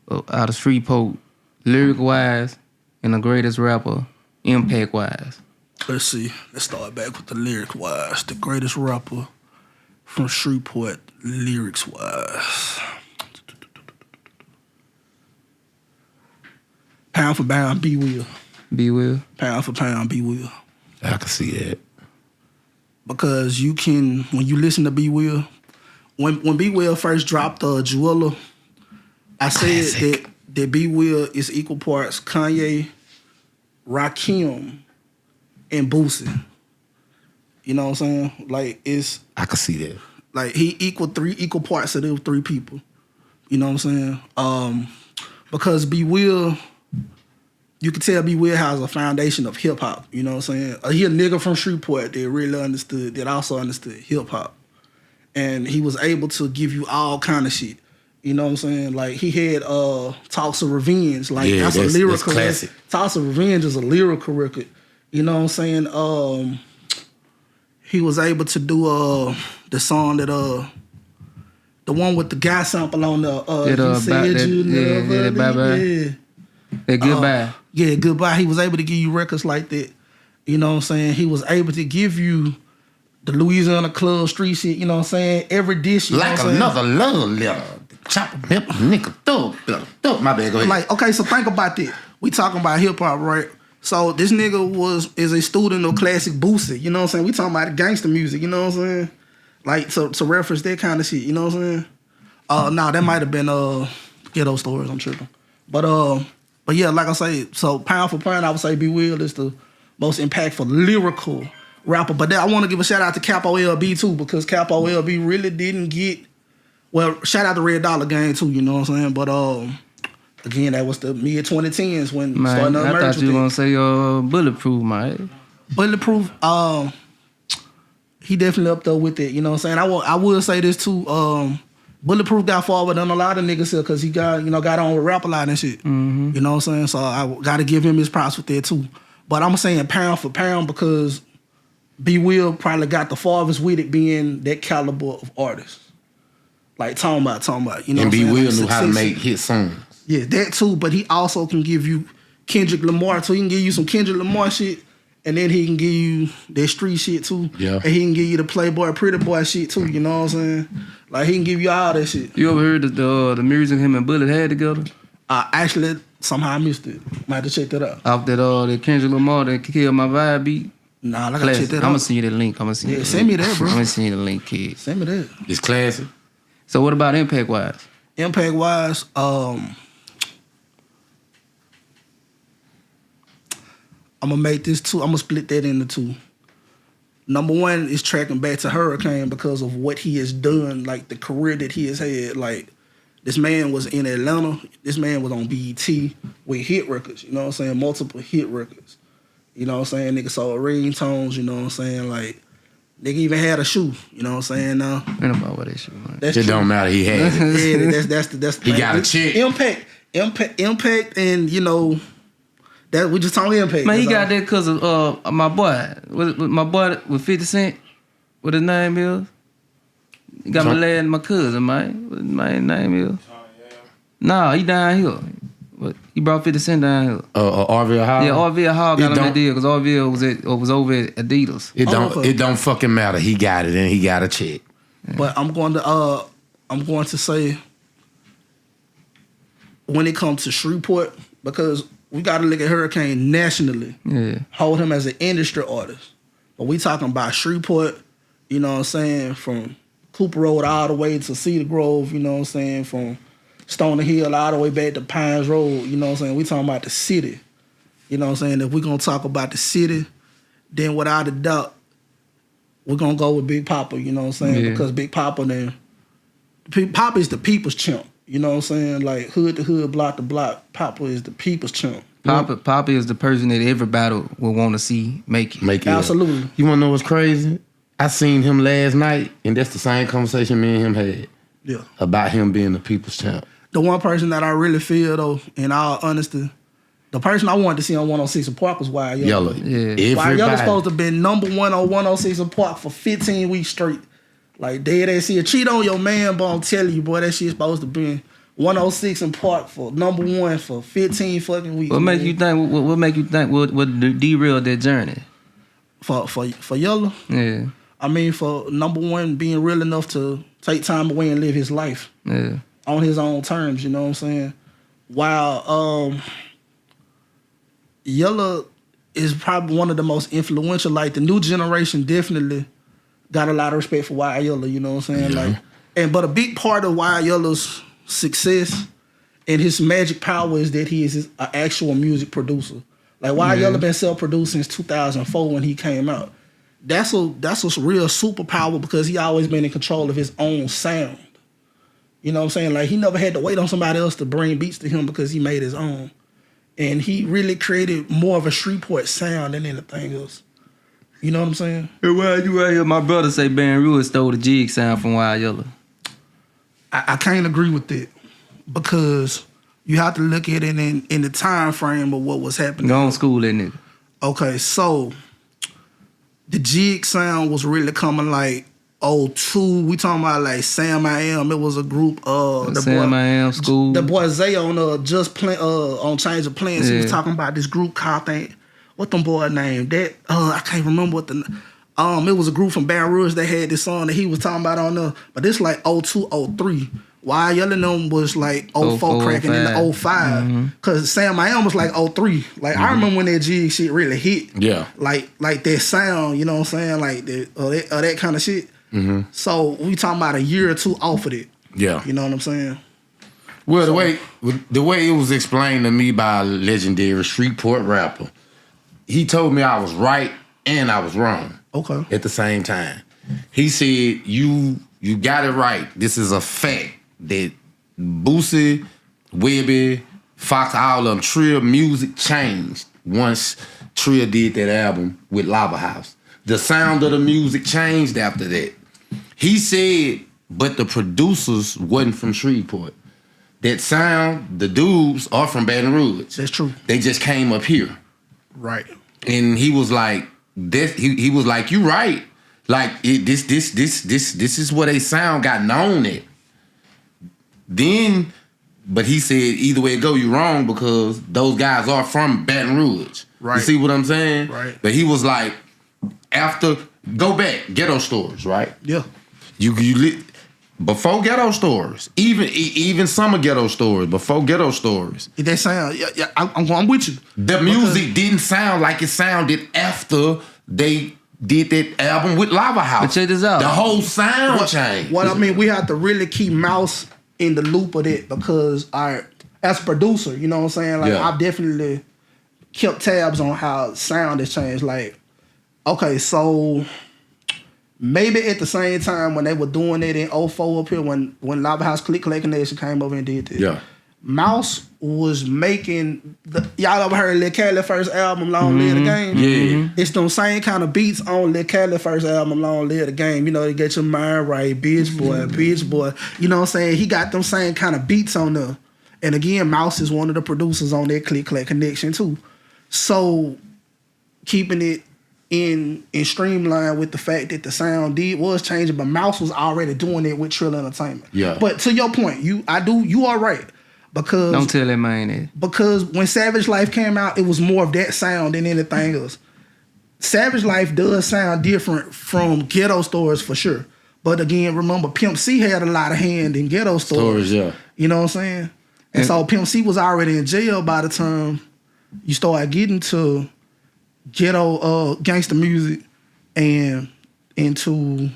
B: out of Shreveport, lyric wise, and the greatest rapper, impact wise?
E: Let's see. Let's start back with the lyric wise. The greatest rapper from Shreveport, lyrics wise. Pound for pound, B Will.
B: B Will.
E: Pound for pound, B Will.
D: I can see that.
E: Because you can, when you listen to B Will, when B Will first dropped Jewella, I said that B Will is equal parts Kanye, Rakim, and Boosie. You know what I'm saying? Like
D: I can see that.
E: Like he equal parts of those three people. You know what I'm saying? Because B Will, you can tell B Will has a foundation of hip hop. You know what I'm saying? He a nigga from Shreveport that really understood, that also understood hip hop, and he was able to give you all kind of shit. You know what I'm saying? Like he had Talks of Revenge. Like that's a lyrical.
D: That's classic.
E: Talks of Revenge is a lyrical record. You know what I'm saying? He was able to do the song that the one with the guy sample on the you said you never leave.
B: Yeah, Goodbye.
E: Yeah, Goodbye. He was able to give you records like that. You know what I'm saying? He was able to give you the Louisiana Club street shit. You know what I'm saying? Every dish. You
D: Like
E: know what
D: another love letter. Chop a pimp, nigga, throw. My bad, go ahead.
E: Like, okay, so think about that. We talking about hip hop, right? So this nigga is a student of classic Boosie. You know what I'm saying? We talking about gangster music. You know what I'm saying? Like to reference that kind of shit. You know what I'm saying? Nah, that might have been Ghetto Stories. I'm tripping. But yeah, like I say, so pound for pound, I would say B Will is the most impactful lyrical rapper. But then I want to give a shout out to Capo LB too, because Capo LB really didn't get, well, shout out to Red Dollar Gang too, you know what I'm saying? But again, that was the mid 2010s when starting to emerge.
B: I thought you were gonna say Bulletproof, man.
E: Bulletproof, he definitely up there with it, you know what I'm saying? I will say this too, Bulletproof got forward than a lot of niggas here because he got on with Rap a lot and shit. Mm-hmm. You know what I'm saying? So I got to give him his props with that too. But I'm saying pound for pound because B Will probably got the farthest with it being that caliber of artist. Like talking about, you know.
D: And
E: what
D: B
E: I'm
D: Will
E: saying?
D: knew how to make hit songs.
E: Yeah, that too. But he also can give you Kendrick Lamar too. He can give you some Kendrick Lamar shit. And then he can give you that street shit too. Yeah. And he can give you the Playboy, Pretty Boy shit too, you know what I'm saying? Like he can give you all that shit.
B: You ever heard the music him and Bullet had together?
E: Actually, somehow I missed it. Might have to check that out.
B: Off that Kendrick Lamar that Kill My Vibe beat?
E: Nah, I gotta check that out.
B: I'm gonna send you the link.
E: Send me that, bro.
B: I'm gonna send you the link, kid.
E: Send me that.
D: It's classic.
B: So what about impact wise?
E: Impact wise, I'm gonna make this two. I'm gonna split that into two. Number one is tracking back to Hurricane because of what he has done, like the career that he has had. Like this man was in Atlanta. This man was on BET with hit records. You know what I'm saying? Multiple hit records. You know what I'm saying? Nigga sold ringtones. You know what I'm saying? Like nigga even had a shoe. You know what I'm saying? Now
B: ain't about what that shoe, man.
D: It don't matter. He had it.
E: Yeah, that's the
D: he got a chick.
E: Impact, and you know. That we just talking impact.
B: Man, he got that because of my boy. My boy with 50 Cent, what his name is? He got my lad and my cousin, man. What my name is? Nah, he down here. He brought 50 Cent down here.
D: Orville Hall?
B: Yeah, Orville Hall got him that deal because Orville was over at Adidas.
D: It don't fucking matter. He got it and he got a check.
E: But I'm going to say when it comes to Shreveport, because we got to look at Hurricane nationally. Yeah. Hold him as an industry artist. But we talking about Shreveport, you know what I'm saying, from Cooper Road all the way to Cedar Grove, you know what I'm saying, from Stoner Hill all the way back to Pines Road, you know what I'm saying. We talking about the city. You know what I'm saying? If we're going to talk about the city, then without a doubt, we're going to go with Big Papa, you know what I'm saying? Yeah. Because Big Papa Papa is the people's champ. You know what I'm saying? Like hood to hood, block to block, Papa is the people's champ.
B: Papa is the person that everybody will want to see make it.
E: Absolutely.
D: You want to know what's crazy? I seen him last night, and that's the same conversation me and him had. Yeah. About him being the people's champ.
E: The one person that I really feel, though, in all honesty, the person I wanted to see on 106 and Park was Wild Yellow.
D: Yeah.
E: Wild Yellow's supposed to have been number one on 106 and Park for 15 weeks straight. Like dead ass shit. Cheat on your man, but I'm telling you, boy, that shit's supposed to be 106 in Park for #1 for 15 fucking weeks.
B: What make you think? What make you think? What derailed that journey?
E: For Yellow?
B: Yeah.
E: I mean, for #1 being real enough to take time away and live his life.
B: Yeah.
E: On his own terms, you know what I'm saying? While Yellow is probably one of the most influential, like the new generation definitely got a lot of respect for Wild Yellow, you know what I'm saying?
D: Yeah.
E: Like, but a big part of Wild Yellow's success and his magic power is that he is an actual music producer. Like Wild Yellow been self-produced since 2004 when he came out. That's a real superpower because he always been in control of his own sound. You know what I'm saying? Like he never had to wait on somebody else to bring beats to him because he made his own. And he really created more of a Shreveport sound than anything else. You know what I'm saying?
B: Hey, why you right here? My brother say Baton Rouge stole the jig sound from Wild Yellow.
E: I can't agree with that because you have to look at it in the time frame of what was happening.
B: Go on school that nigga.
E: Okay, so the jig sound was really coming like 02. We talking about like Sam I Am. It was a group
B: Sam I Am School.
E: The boy Zay on Just Play on Change of Plans. He was talking about this group called what them boy named that I can't remember what the it was a group from Baton Rouge that had this song that he was talking about on there. But this like 02, 03. Wild Yellow them was like 04 cracking into 05. Cause Sam I Am was like 03. Like I remember when that jig shit really hit.
D: Yeah.
E: Like that sound, you know what I'm saying? Like that kind of shit. So we talking about a year or two off of it.
D: Yeah.
E: You know what I'm saying?
D: Well, the way it was explained to me by a legendary Shreveport rapper, he told me I was right and I was wrong.
E: Okay.
D: At the same time. He said, you got it right. This is a fact that Boosie, Webby, Fox, all of them, Trill music changed once Trill did that album with Lava House. The sound of the music changed after that. He said, but the producers wasn't from Shreveport. That sound, the dudes are from Baton Rouge.
E: That's true.
D: They just came up here.
E: Right.
D: And he was like, he was like, you right. Like this is what they sound got known at. Then, but he said either way it go, you wrong because those guys are from Baton Rouge.
E: Right.
D: You see what I'm saying?
E: Right.
D: But he was like, after go back, Ghetto Stores, right?
E: Yeah.
D: Before Ghetto Stores, even some of Ghetto Stores, before Ghetto Stores.
E: That sound, yeah, I'm with you.
D: The music didn't sound like it sounded after they did that album with Lava House.
B: But check this out.
D: The whole sound changed.
E: What I mean, we have to really keep Mouse in the loop of it because as a producer, you know what I'm saying? Like I've definitely kept tabs on how sound has changed. Like, okay, so maybe at the same time when they were doing it in 04 up here, when Lava House Click Clack Nation came over and did this. Mouse was making y'all ever heard Lil Cali first album, Long Live the Game?
D: Yeah.
E: It's them same kind of beats on Lil Cali first album, Long Live the Game. You know, they get your mind right, bitch boy. You know what I'm saying? He got them same kind of beats on there. And again, Mouse is one of the producers on that Click Clack Connection too. So keeping it in streamline with the fact that the sound was changing, but Mouse was already doing it with Trill Entertainment.
D: Yeah.
E: But to your point, you are right. Because
B: Don't tell that man that.
E: Because when Savage Life came out, it was more of that sound than anything else. Savage Life does sound different from Ghetto Stores for sure. But again, remember, Pimp C had a lot of hand in Ghetto Stores.
D: Yeah.
E: You know what I'm saying? And so Pimp C was already in jail by the time you start getting to ghetto gangster music and into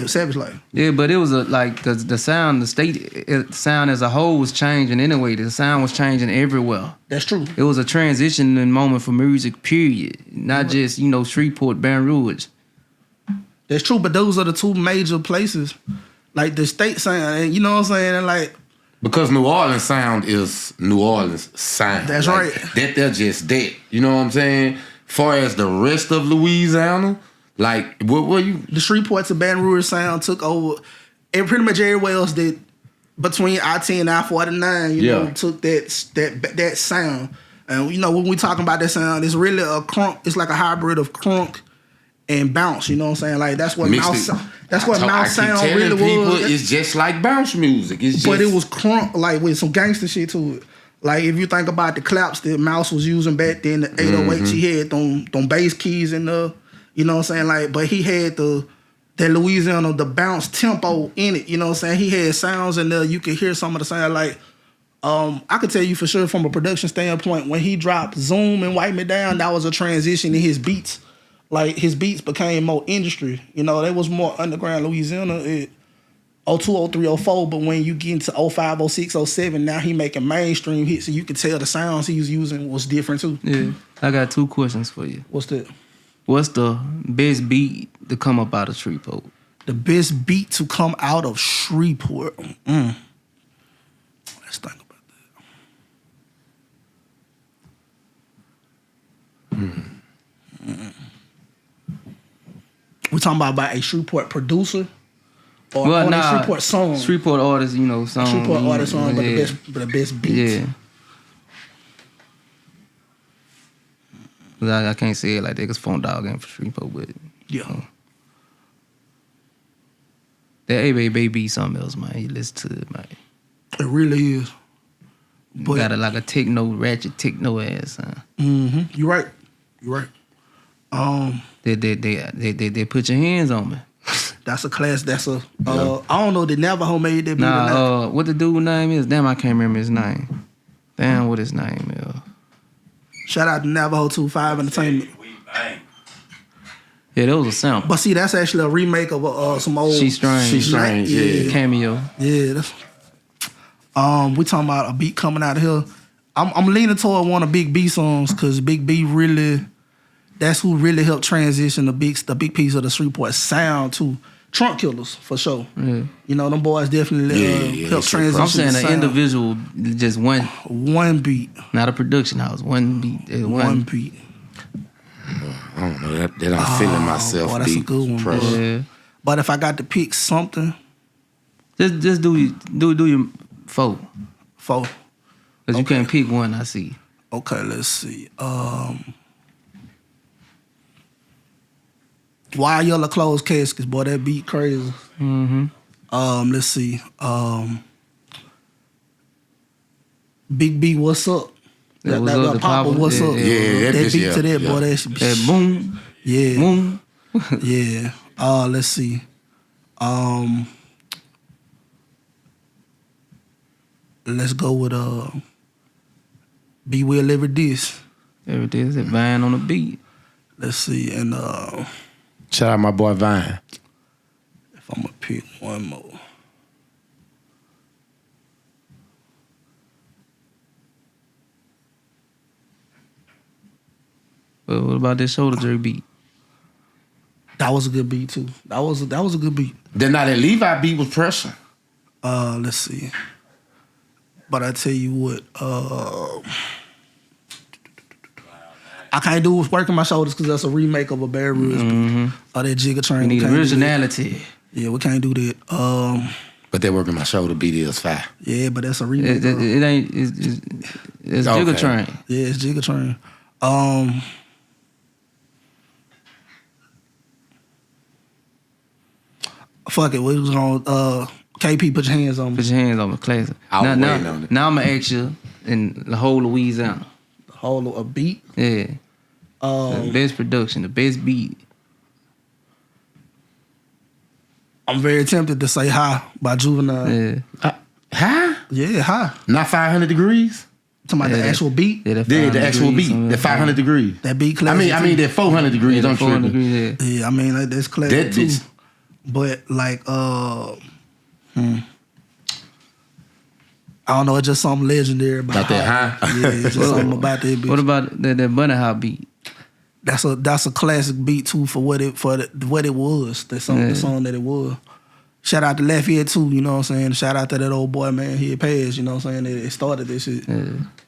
E: Savage Life.
B: Yeah, but it was the sound, the sound as a whole was changing anyway. The sound was changing everywhere.
E: That's true.
B: It was a transitioning moment for music, period. Not just, Shreveport, Baton Rouge.
E: That's true, but those are the two major places. Like the state sound, and you know what I'm saying? And like,
D: because New Orleans sound is New Orleans sound.
E: That's
D: like,
E: right.
D: They're just that. You know what I'm saying? Far as the rest of Louisiana, like, what were you?
E: The Shreveport to Baton Rouge sound took over. And pretty much everywhere else that between I-10 and I-49, you know, took that sound. And, when we talking about that sound, it's really a crunk. It's like a hybrid of crunk and bounce. You know what I'm saying? Like that's what
D: Mixed
E: mouse.
D: it.
E: That's what mouse sound
D: telling
E: really
D: people
E: was.
D: it's just like bounce music. It's just,
E: But it was crunk, like with some gangster shit to it. Like if you think about the claps that Mouse was using back then, the 808, he had them bass keys in the, you know what I'm saying? Like, but he had that Louisiana, the bounce tempo in it, you know what I'm saying? He had sounds in there, you could hear some of the sound. Like, I could tell you for sure from a production standpoint, when he dropped Zoom and Wipe Me Down, that was a transition in his beats. Like his beats became more industry. You know, they was more underground Louisiana. 02, 03, 04, but when you get into 05, 06, 07, now he making mainstream hits, so you can tell the sounds he was using was different too.
B: Yeah. I got 2 questions for you.
E: What's that?
B: What's the best beat to come up out of Shreveport?
E: The best beat to come out of Shreveport. Let's think about that. We talking about a Shreveport producer? Or
B: Well,
E: a Shreveport song?
B: Shreveport artist, you know, song.
E: Shreveport artist song, but
B: yeah.
E: the best beats.
B: Yeah. 'Cause I can't say it like that because Phone Dog ain't for Shreveport, but
E: Yeah.
B: that A beat something else, man. You listen to it, man.
E: It really is. But
B: Got a, like a techno, ratchet techno ass, huh?
E: You're right. You're right.
B: They put your hands on me.
E: That's a class. That's a. I don't know. The Navajo made that beat.
B: Nah, what the dude name is? Damn, I can't remember his name. Damn, what his name is?
E: Shout out to Navajo 25 Entertainment.
B: Yeah, that was a sample.
E: But see, that's actually a remake of some old.
B: She Strange.
D: She Strange, yeah.
B: Cameo.
E: Yeah. That's, we talking about a beat coming out of here. I'm leaning toward one of Big B songs because Big B really. That's who really helped transition the big piece of the Shreveport sound to Trunk Killers for sure.
B: Yeah.
E: You know, them boys definitely helped transition.
B: I'm saying
E: the
B: an
E: sound.
B: individual, just one
E: beat,
B: not a production house. One beat.
E: one beat.
D: I don't know that I'm feeling myself.
E: Boy, that's a good one. Bro.
B: Yeah.
E: But if I got to pick something,
B: Just do your 4. Because you can't pick one. I see.
E: Okay, let's see. Why Yellow Clothes Caskets, boy, that beat crazy. Let's see. Big B, what's up? That Papa, what's up?
D: Yeah,
E: that beat to that, boy,
B: That boom.
E: Yeah.
B: Boom.
E: Yeah. Let's see. Let's go with Be Will Every Diss.
B: Every day is a vine on the beat.
E: Let's see, and
D: Shout out my boy Vine.
E: if I'm gonna pick one more.
B: But what about this shoulder jerk beat?
E: That was a good beat too. That was a good beat.
D: Then now that Levi beat was pressure.
E: Let's see. But I tell you what, I can't do with Working My Shoulders because that's a remake of a Bear Grylls beat. Or that Jigga Train.
B: We need
E: can't do
B: originality.
E: that. Yeah, we can't do that.
D: But that Working My Shoulder beat is fire.
E: Yeah, but that's a remake.
B: It ain't. It's
D: Okay.
B: Jigga Train.
E: Yeah, it's Jigga Train. Fuck it, we was gonna KP, put your hands on me.
B: Put your hands on the classic.
D: I was waiting on it.
B: Now I'm gonna ask you in the whole Louisiana.
E: Hold a beat.
B: Yeah. The best production, the best beat.
E: I'm very tempted to say "High" by Juvenile.
B: Yeah.
D: Huh?
E: Yeah, "High."
D: Not 500 degrees?
E: Talking about the
B: that-
E: actual beat.
B: Yeah, that
D: Yeah,
B: 500
D: the actual
B: degrees,
D: beat. The 500 degrees.
E: That beat
D: I
E: classic.
D: mean that 400 degrees.
B: Yeah,
D: I'm
B: 400
D: tripping.
B: degrees. Yeah.
E: Yeah, I mean that's classic
D: That
E: too.
D: is-
E: But like, I don't know. It's just something legendary about
D: About that High?
E: Yeah, it's just something about that bitch.
B: What about that Bunny Hop beat?
E: That's a classic beat too for what it was. The song that it was. Shout out to Lafayette too, you know what I'm saying? Shout out to that old boy, man. He had passed, you know what I'm saying? It started this shit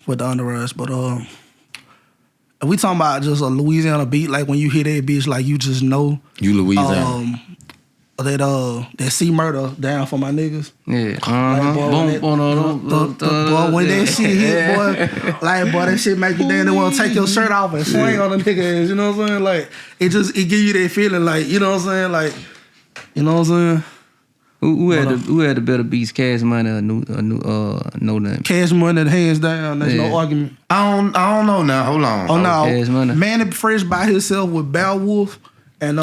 E: with the Underrush. But if we talking about just a Louisiana beat, like when you hear that bitch, like you just know.
D: You Louisiana.
E: that C Murder down for my niggas.
B: Yeah.
E: Like, boy, when that shit hit, boy, like, boy, that shit make you damn want to take your shirt off and swing on the nigga ass, you know what I'm saying? Like, it give you that feeling, like, you know what I'm saying? Like, you know what I'm saying?
B: Who had the better beats, Cash Money or No Name?
E: Cash Money, hands down, there's no argument.
D: I don't know now. Hold on.
E: Oh, no.
B: Cash Money.
E: Manny Fresh by himself with Beowulf and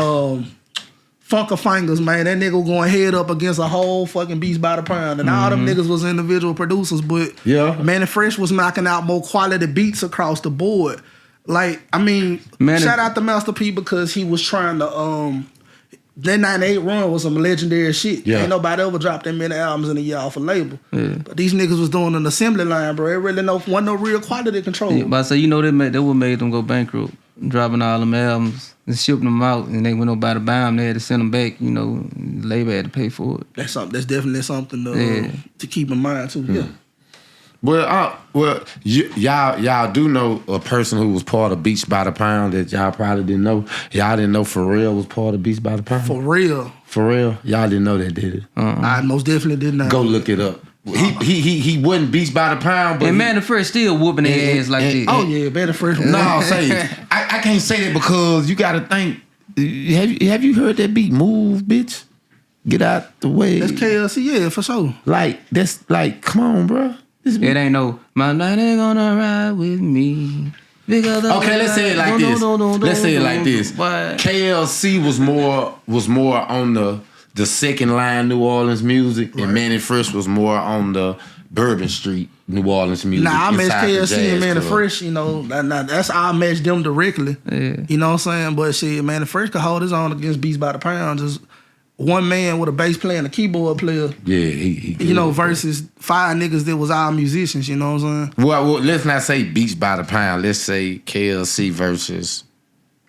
E: Funker Fingers, man. That nigga going head up against a whole fucking Beats by the Pound. And all them niggas was individual producers, but Manny Fresh was knocking out more quality beats across the board. Like, I mean, shout out to Master P because he was trying to, that 98 run was some legendary shit.
D: Yeah.
E: Ain't nobody ever dropped that many albums in a year off a label. Yeah. But these niggas was doing an assembly line, bro. It really wasn't no real quality control.
B: Yeah, but I say, you know, that what made them go bankrupt. Dropping all them albums and shipping them out, and they went nobody buy them. They had to send them back. You know, the label had to pay for it.
E: That's definitely something to keep in mind too. Yeah.
D: Y'all do know a person who was part of Beats by the Pound that y'all probably didn't know. Y'all didn't know Pharrell was part of Beats by the Pound.
E: For real,
D: y'all didn't know that, did it?
E: I most definitely did not.
D: Go look it up. He wasn't Beats by the Pound, but
B: Manny Fresh still whooping their ass like that.
E: Oh yeah, Manny Fresh.
D: No, say I can't say that because you got to think. Have you heard that beat "Move, Bitch"? Get out the way.
E: That's KLC, yeah, for sure.
D: Like that's like, come on, bro.
B: It ain't no my night ain't gonna ride with me.
D: Okay, let's say it like this. Let's say it like this. KLC was more on the second line New Orleans music, and Manny Fresh was more on the Bourbon Street New Orleans music.
E: Nah, I match KLC and Manny Fresh, you know. That's I match them directly.
B: Yeah.
E: You know what I'm saying? But shit, Manny Fresh could hold his own against Beats by the Pound. Just one man with a bass player and a keyboard player.
D: Yeah, he
E: you know, versus 5 niggas that was all musicians, you know what I'm saying?
D: Well, let's not say Beats by the Pound. Let's say KLC versus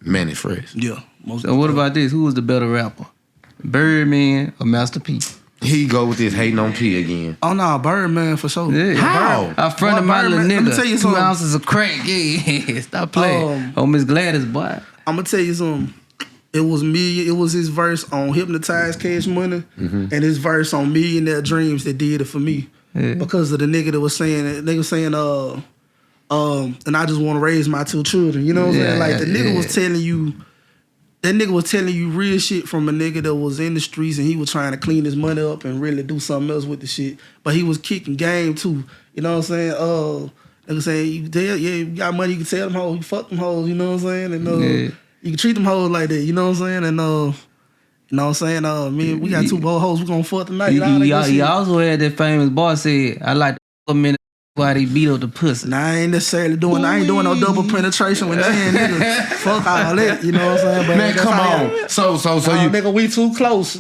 D: Manny Fresh.
E: Yeah.
B: So what about this? Who was the better rapper? Birdman or Master P?
D: He go with this hating on P again.
E: Oh no, Birdman for sure.
B: Yeah.
D: How?
B: I fronted my little
E: Let me
B: nigga.
E: tell you
B: 2
E: something.
B: ounces of crack. Yeah, stop playing. Oh, Miss Gladys, boy.
E: I'm gonna tell you something. It was me. It was his verse on "Hypnotized Cash Money" and his verse on "Millionaire Dreams" that did it for me.
B: Yeah.
E: Because of the nigga that was saying it. They were saying, and I just want to raise my 2 children. You know what I'm saying? Like the nigga was telling you. That nigga was telling you real shit from a nigga that was in the streets and he was trying to clean his money up and really do something else with the shit. But he was kicking game too. You know what I'm saying? They was saying, you got money, you can tell them hoes, you fuck them hoes, you know what I'm saying? And you can treat them hoes like that, you know what I'm saying? And you know what I'm saying? Man, we got 2 hoes, we gonna fuck tonight.
B: He also had that famous boy said, I like the minute why they beat up the pussy.
E: Nah, I ain't necessarily doing. I ain't doing no double penetration with that nigga. Fuck all that. You know what I'm saying? But
D: man, come on. So you
E: nigga, we too close.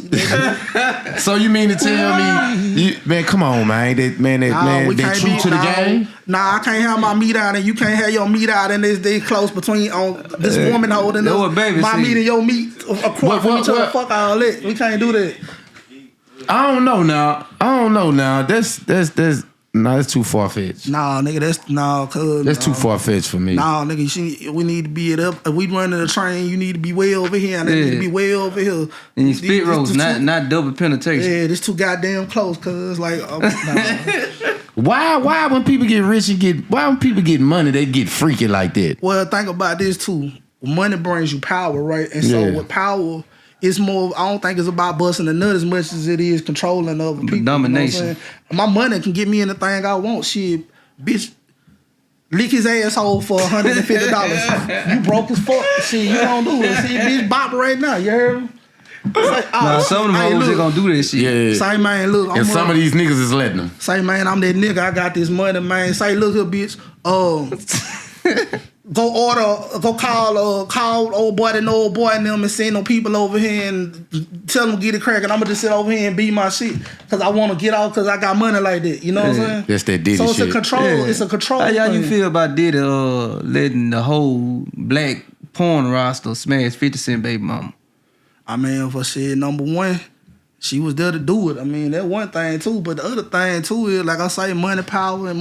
D: So you mean to tell me, man? Come on, man. They true to the game.
E: Nah, I can't have my meat out and you can't have your meat out and they close between on this woman holding my meat and your meat across from each other. Fuck all that. We can't do that.
D: I don't know now. That's. Nah, that's too far fetched.
E: Nah, nigga, that's
D: too far fetched for me.
E: Nah, nigga, we need to be it up. If we running a train, you need to be way over here, and I need to be way over here.
B: And you spit roast, not double penetration.
E: Yeah, this too goddamn close, cause like, nah.
D: Why when people get rich when people get money, they get freaky like that?
E: Well, think about this too. Money brings you power, right? And so with power, it's more. I don't think it's about busting a nut as much as it is controlling other people.
B: Domination.
E: You know my money can get me anything I want. Shit, bitch, lick his asshole for $150. You broke as fuck. Shit, you don't do it. See, bitch, bop right now. You heard me? Like,
B: some of them hoes they gonna do this shit.
D: Yeah.
E: Say, man, look.
D: And some of these niggas is letting them.
E: Say, man, I'm that nigga. I got this money, man. Say, look here, bitch. Go call old boy and old boy and them and send them people over here and tell them get it cracking. I'm gonna just sit over here and be my shit because I want to get out because I got money like that. You know what I'm saying?
D: That's that Diddy shit.
E: So it's a control. Yeah. It's a control.
B: How y'all you feel about Diddy letting the whole black porn roster smash 50 Cent baby mama?
E: I mean, for shit, number one, she was there to do it. I mean, that one thing too. But the other thing too is, like I say, money, power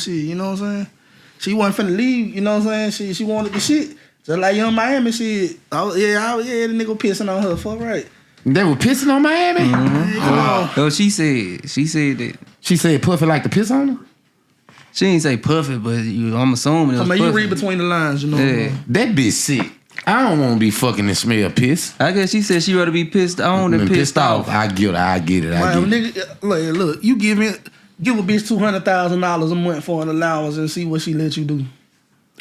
E: shit. You know what I'm saying? She wasn't finna leave, you know what I'm saying? She wanted the shit. Just like Young Miami shit. The nigga pissing on her. Fuck right.
D: They were pissing on Miami?
B: No, she said that.
D: She said Puffy like to piss on her?
B: She didn't say Puffy, but I'm assuming it was
E: you
B: Puffy.
E: read between the lines, you know.
B: Yeah.
D: That bitch sick. I don't want to be fucking and smell piss.
B: I guess she said she rather be pissed on than pissed off.
D: I get it.
E: Man, nigga, look, you give a bitch $200,000 a month for an allowance and see what she let you do.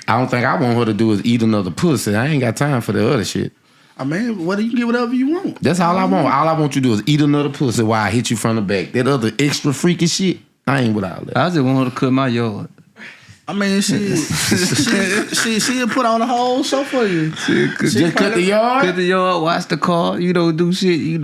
D: I don't think I want her to do is eat another pussy. I ain't got time for the other shit.
E: I mean, you can get whatever you want.
D: That's all I want. All I want you to do is eat another pussy while I hit you from the back. That other extra freaky shit, I ain't with all that.
B: I just want her to cut my yard.
E: I mean, she'll put on a whole show for you.
D: Just cut the yard?
B: Cut the yard, watch the car, do shit,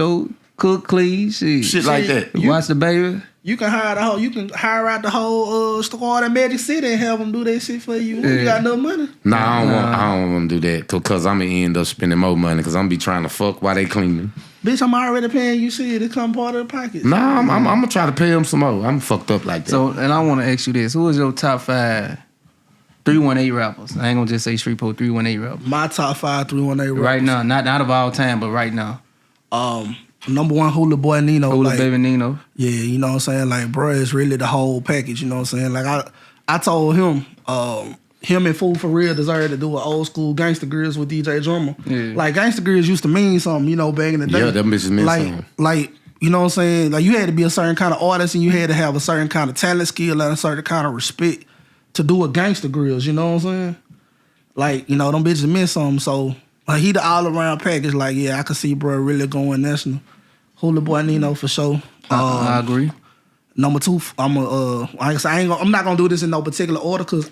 B: cook, clean, shit
D: like that.
B: Watch the baby.
E: You can hire out the whole squad at Magic City and have them do that shit for you. You got enough money.
D: Nah, I don't want to do that because I'm going to end up spending more money because I'm going to be trying to fuck while they cleaning.
E: Bitch, I'm already paying you shit. It come part of the pocket.
D: Nah, I'm going to try to pay them some more. I'm fucked up like that.
B: So, and I want to ask you this. Who is your top 5 318 rappers? I ain't going to just say Shreveport 318 rappers.
E: My top 5 318 rappers.
B: Right now. Not of all time, but right now.
E: Number 1, Hula Boy Nino.
B: Hula Baby Nino.
E: Yeah, you know what I'm saying? Like, bro, it's really the whole package, you know what I'm saying? Like, I told him, him and Fool For Real deserve to do an old school Gangsta Grills with DJ Drummer.
B: Yeah.
E: Like, Gangsta Grills used to mean something, back in the day.
D: Yeah, them bitches meant something.
E: Like, you know what I'm saying? Like, you had to be a certain kind of artist and you had to have a certain kind of talent skill and a certain kind of respect to do a Gangsta Grills, you know what I'm saying? Like, them bitches meant something. So, like, he the all-around package. Like, yeah, I could see bro really going national. Hula Boy Nino for sure.
B: I agree.
E: Number 2, I'm not gonna do this in no particular order because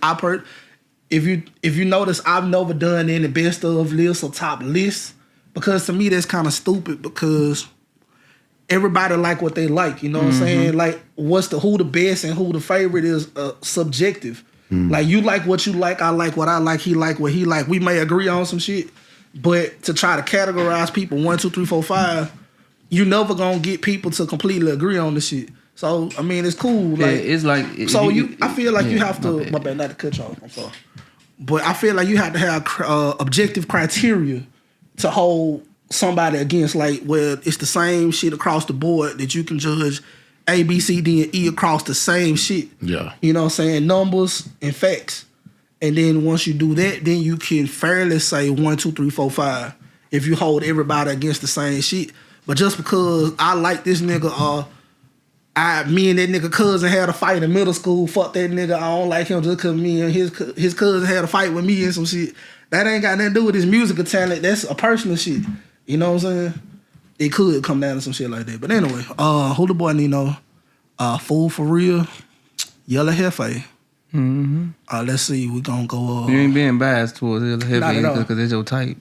E: if you notice, I've never done any best of lists or top lists because to me that's kind of stupid because everybody like what they like. You know what I'm saying? Like, who the best and who the favorite is subjective. Like, you like what you like, I like what I like, he like what he like. We may agree on some shit, but to try to categorize people 1, 2, 3, 4, 5. You never gonna get people to completely agree on the shit. So I mean, it's cool. Like,
B: yeah, it's like
E: so I feel like you have to. My bad, not to cut you off. I'm sorry, but I feel like you have to have objective criteria to hold somebody against. Like, where it's the same shit across the board that you can judge A, B, C, D, and E across the same shit.
D: Yeah,
E: you know what I'm saying? Numbers and facts, and then once you do that, then you can fairly say 1, 2, 3, 4, 5. If you hold everybody against the same shit. But just because I like this nigga, me and that nigga cousin had a fight in middle school. Fuck that nigga. I don't like him just because me and his cousin had a fight with me and some shit. That ain't got nothing to do with his musical talent. That's a personal shit. You know what I'm saying? It could come down to some shit like that. But anyway, Hula Boy Nino, Fool For Real, Yellow Hefe. Let's see. We gonna go.
B: You ain't being biased towards Yellow Hefe because it's your type.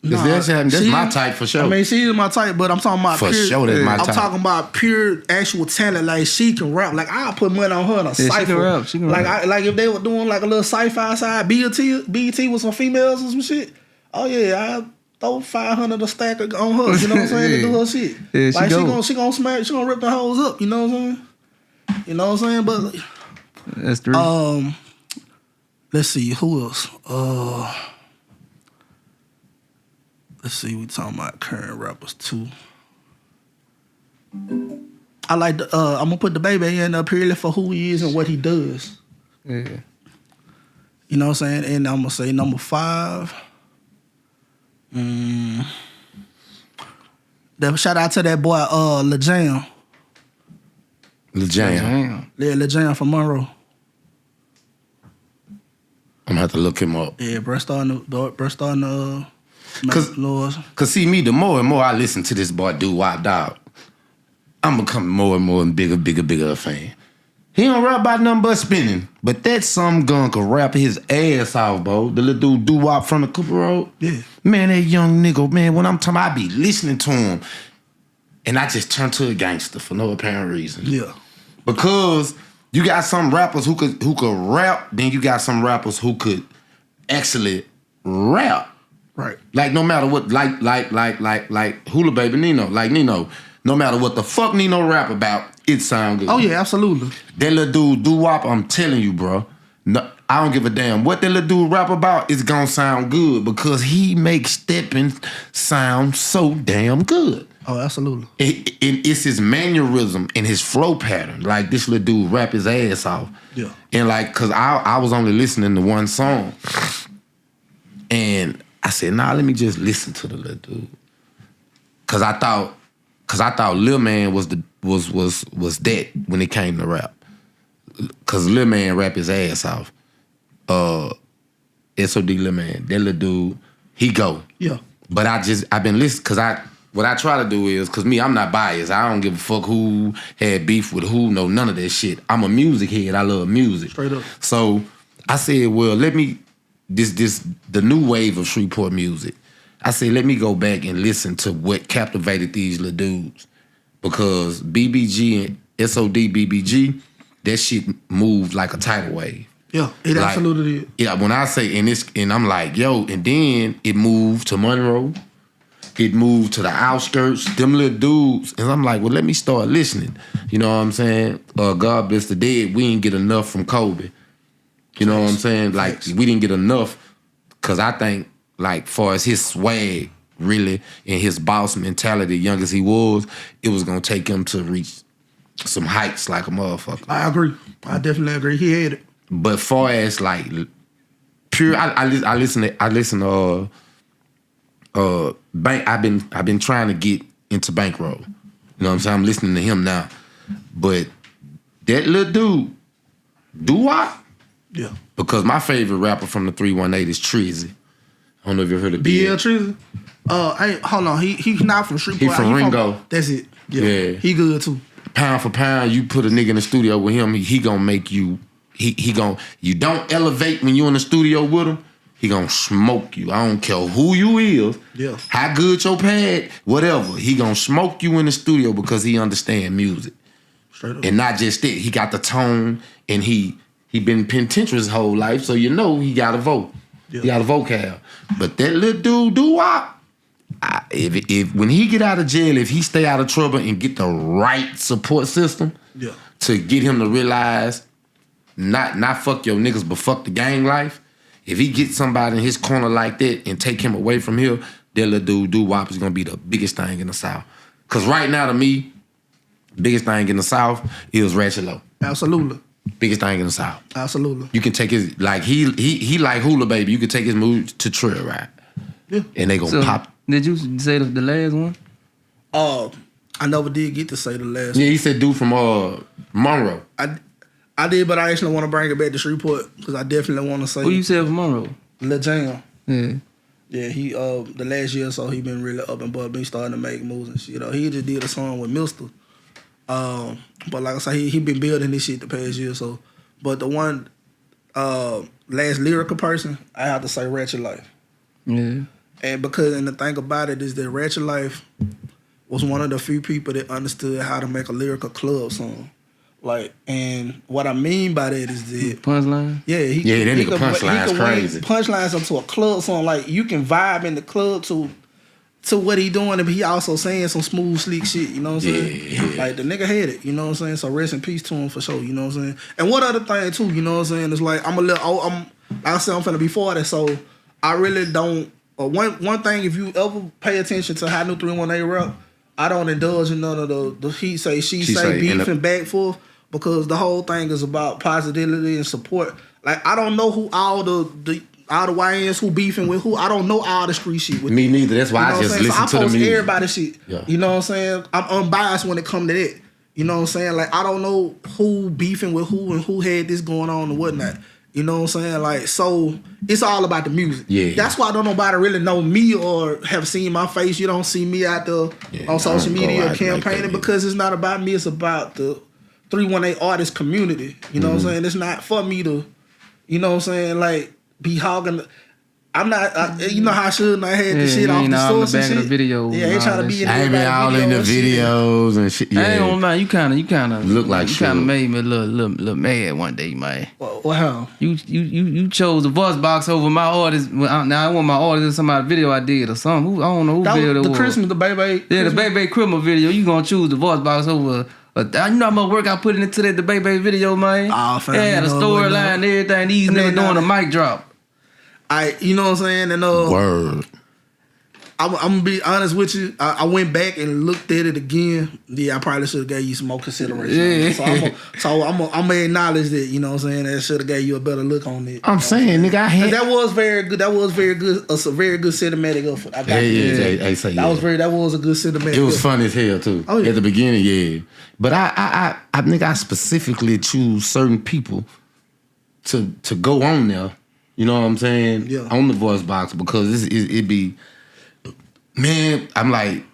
D: That's my type for sure.
E: I mean, she is my type, but I'm talking about
D: for sure. That's my type.
E: I'm talking about pure actual talent. Like, she can rap. Like, I'll put money on her in a cipher.
B: She can rap.
E: Like if they were doing like a little sci-fi side, BET with some females and some shit. Oh yeah, I throw 500 a stack on her. You know what I'm saying? To do her shit.
B: Yeah,
E: like she gonna smash. She gonna rip the hoes up. You know what I'm saying? You know what I'm saying? But
B: that's 3.
E: Let's see who else. Let's see, we talking about current rappers too. I like I'm gonna put the baby in up purely for who he is and what he does.
B: Yeah.
E: You know what I'm saying? And I'm gonna say number 5. Shout out to that boy Lil Jam.
D: Lil Jam.
E: Yeah, Lil Jam from Monroe.
D: I'm gonna have to look him up.
E: Yeah, bro starting to
D: Cause see me, the more and more I listen to this boy Doo-Wop Dog, I'm becoming more and more and bigger a fan. He don't rap about nothing but spinning, but that some gun could rap his ass off, bro. The little dude Doo-Wop from the Cooper Road.
E: Yeah.
D: Man, that young nigga, man, when I'm talking, I be listening to him, and I just turn to a gangster for no apparent reason.
E: Yeah.
D: Because you got some rappers who could rap, then you got some rappers who could actually rap.
E: Right.
D: Like, no matter what, like Hula Baby Nino, like Nino, no matter what the fuck Nino rap about, it sound good.
E: Oh yeah, absolutely.
D: That little dude Doo-Wop, I'm telling you, bro, no, I don't give a damn what that little dude rap about, it's gonna sound good because he makes stepping sound so damn good.
E: Oh, absolutely.
D: It's his mannerism and his flow pattern. Like, this little dude rap his ass off.
E: Yeah.
D: And like, cause I was only listening to one song, and I said, nah, let me just listen to the little dude. Cause I thought Lil Man was that when it came to rap. Cause Lil Man rap his ass off. SOD Lil Man, that little dude, he go.
E: Yeah.
D: But I've been listening, cause what I try to do is, cause me, I'm not biased. I don't give a fuck who had beef with who, no, none of that shit. I'm a music head, I love music.
E: Straight up.
D: So I said, well, the new wave of Shreveport music, I said, let me go back and listen to what captivated these little dudes. Because BBG and SOD BBG, that shit moved like a tidal wave.
E: Yeah, it
D: Like,
E: absolutely did.
D: Yeah, when I say, and I'm like, yo, and then it moved to Monroe. It moved to the outskirts, them little dudes. And I'm like, well, let me start listening. You know what I'm saying? God bless the dead, we didn't get enough from Kobe. You know what I'm saying? Like, we didn't get enough, because I think, like, far as his swag, really, and his boss mentality, young as he was, it was going to take him to reach some heights like a motherfucker.
E: I agree. I definitely agree. He had it.
D: But far as, like, pure, I listen to Bank. I've been trying to get into Bankroll. You know what I'm saying? I'm listening to him now. But that little dude, doo-wop.
E: Yeah.
D: Because my favorite rapper from the 318 is Trizzy. I don't know if you heard of
E: BL Trizzy? Hold on. He's not from Shreveport.
D: He from Ringo.
E: That's it. Yeah. He good too.
D: Pound for pound, you put a nigga in the studio with him, he gonna make you. He gonna. You don't elevate when you in the studio with him. He gonna smoke you. I don't care who you is.
E: Yeah.
D: How good your pad, whatever. He gonna smoke you in the studio because he understand music.
E: Straight up.
D: And not just that, he got the tone, and he been penitentiary his whole life, so you know he got a vote.
E: Yeah.
D: He got a vocab. But that little dude, doo-wop, if when he get out of jail, if he stay out of trouble and get the right support system,
E: Yeah.
D: to get him to realize not fuck your niggas, but fuck the gang life. If he gets somebody in his corner like that and take him away from here, that little dude, doo-wop, is gonna be the biggest thing in the South. Cause right now, to me, biggest thing in the South is Ratchet Low.
E: Absolutely.
D: Biggest thing in the South.
E: Absolutely.
D: You can take his, like, he like Hula Baby. You can take his mood to Trail Ride.
E: Yeah.
D: And they gonna pop.
B: Did you say the last one?
E: I never did get to say the last
D: Yeah, he said dude from Monroe.
E: I did, but I actually want to bring it back to Shreveport because I definitely want to say
B: Who you said from Monroe?
E: Lil Jam.
B: Yeah.
E: Yeah, he the last year or so he been really up and bubbling, starting to make moves and shit. He just did a song with Mister. But like I said, he been building this shit the past year or so. But the one last lyrical person, I have to say Ratchet Life.
B: Yeah.
E: And the thing about it is that Ratchet Life was one of the few people that understood how to make a lyrical club song. Like, and what I mean by that is that
B: Punchline?
E: yeah,
D: That nigga punchline's crazy.
E: Punchlines up to a club song. Like, you can vibe in the club to what he doing, but he also saying some smooth, sleek shit. You know what I'm saying?
D: Yeah.
E: Like, the nigga had it. You know what I'm saying? So rest in peace to him for sure. You know what I'm saying? And one other thing too. You know what I'm saying? It's like like I said, I'm finna be 40, so I really don't. One thing, if you ever pay attention to HotNew318Rap, I don't indulge in none of the he say, she say, beef and back forth, because the whole thing is about positivity and support. Like, I don't know who all the YNs who beefing with who. I don't know all the street shit with
D: Me neither. That's why
E: you know
D: I just
E: what I'm saying?
D: listen
E: So I
D: to the
E: post
D: music.
E: everybody's shit.
D: Yeah.
E: You know what I'm saying? I'm unbiased when it come to that. You know what I'm saying? Like, I don't know who beefing with who and who had this going on and whatnot. You know what I'm saying? Like, so it's all about the music.
D: Yeah.
E: That's why don't nobody really know me or have seen my face. You don't see me out there on social media campaigning like because it's not about me. It's about the 318 artist community. You know what I'm saying? It's not for me to, you know what I'm saying, like, be hogging. I'm not, you know how I should not had this shit off the source and shit.
B: The video
E: yeah, they trying to be in
D: I ain't been all in the videos and shit. Yeah.
B: I ain't gonna lie, you kind of
D: look like
B: you
D: shit.
B: kind of made me a little mad one day, man.
E: Wow.
B: You chose the voice box over my artist. Now I want my artist in somebody's video I did or something. I don't know who video that was.
E: The Christmas, the baby.
B: Yeah, the baby Christmas video. You gonna choose the voice box over? You know how much work I put into that the baby video, man.
E: Oh, fam,
B: yeah, the storyline and everything. These niggas doing a mic drop.
E: You know what I'm saying? And
D: Word.
E: I'm gonna be honest with you. I went back and looked at it again. Yeah, I probably should have gave you some more consideration.
B: Yeah.
E: So I'm gonna acknowledge that. You know what I'm saying? That should have gave you a better look on it.
D: I'm saying, nigga, I had
E: that was very good. That was very good. A very good cinematic effort. I got that was a good cinematic.
D: It was fun as hell too.
E: Oh, yeah.
D: At the beginning, yeah. But I nigga, I specifically choose certain people to go on there. You know what I'm saying?
E: Yeah.
D: On the voice box because it be, man. I'm like,